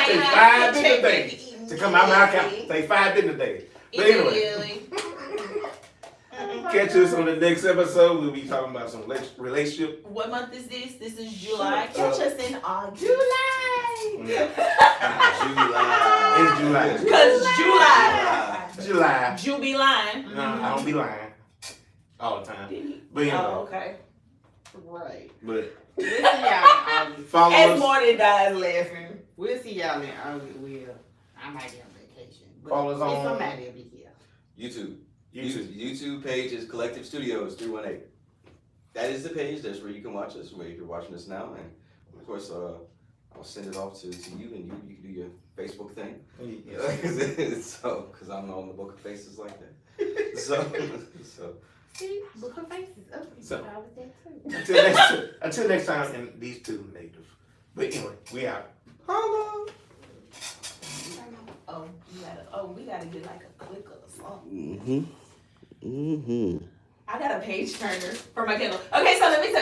Take 5 business days to come out my account. Take 5 business days. But anyway, catch us on the next episode. We'll be talking about some relationship. What month is this? This is July. Catch us in August. July. July. In July. Because July. July. You be lying. No, I don't be lying all the time. But anyway, Oh, okay. Right. but We'll see y'all in August. follow As us. Morning dies laughing. We'll see y'all in August. I might be on vacation. But Follow us on- if somebody will be here. YouTube. YouTube. YouTube page is Collective Studios 318. That is the page. That's where you can watch us. Where you're watching us now, and of course, I'll send it off to you, and you can do your Facebook thing. Yes. So, because I'm on the book of faces like that. So. See, book of faces. Oh, So- I was there too. Until next time, and these two negative. But anyway, we out. Hello. We gotta get like a clicker or something. I got a page turner for my Kindle. Okay, so let me tell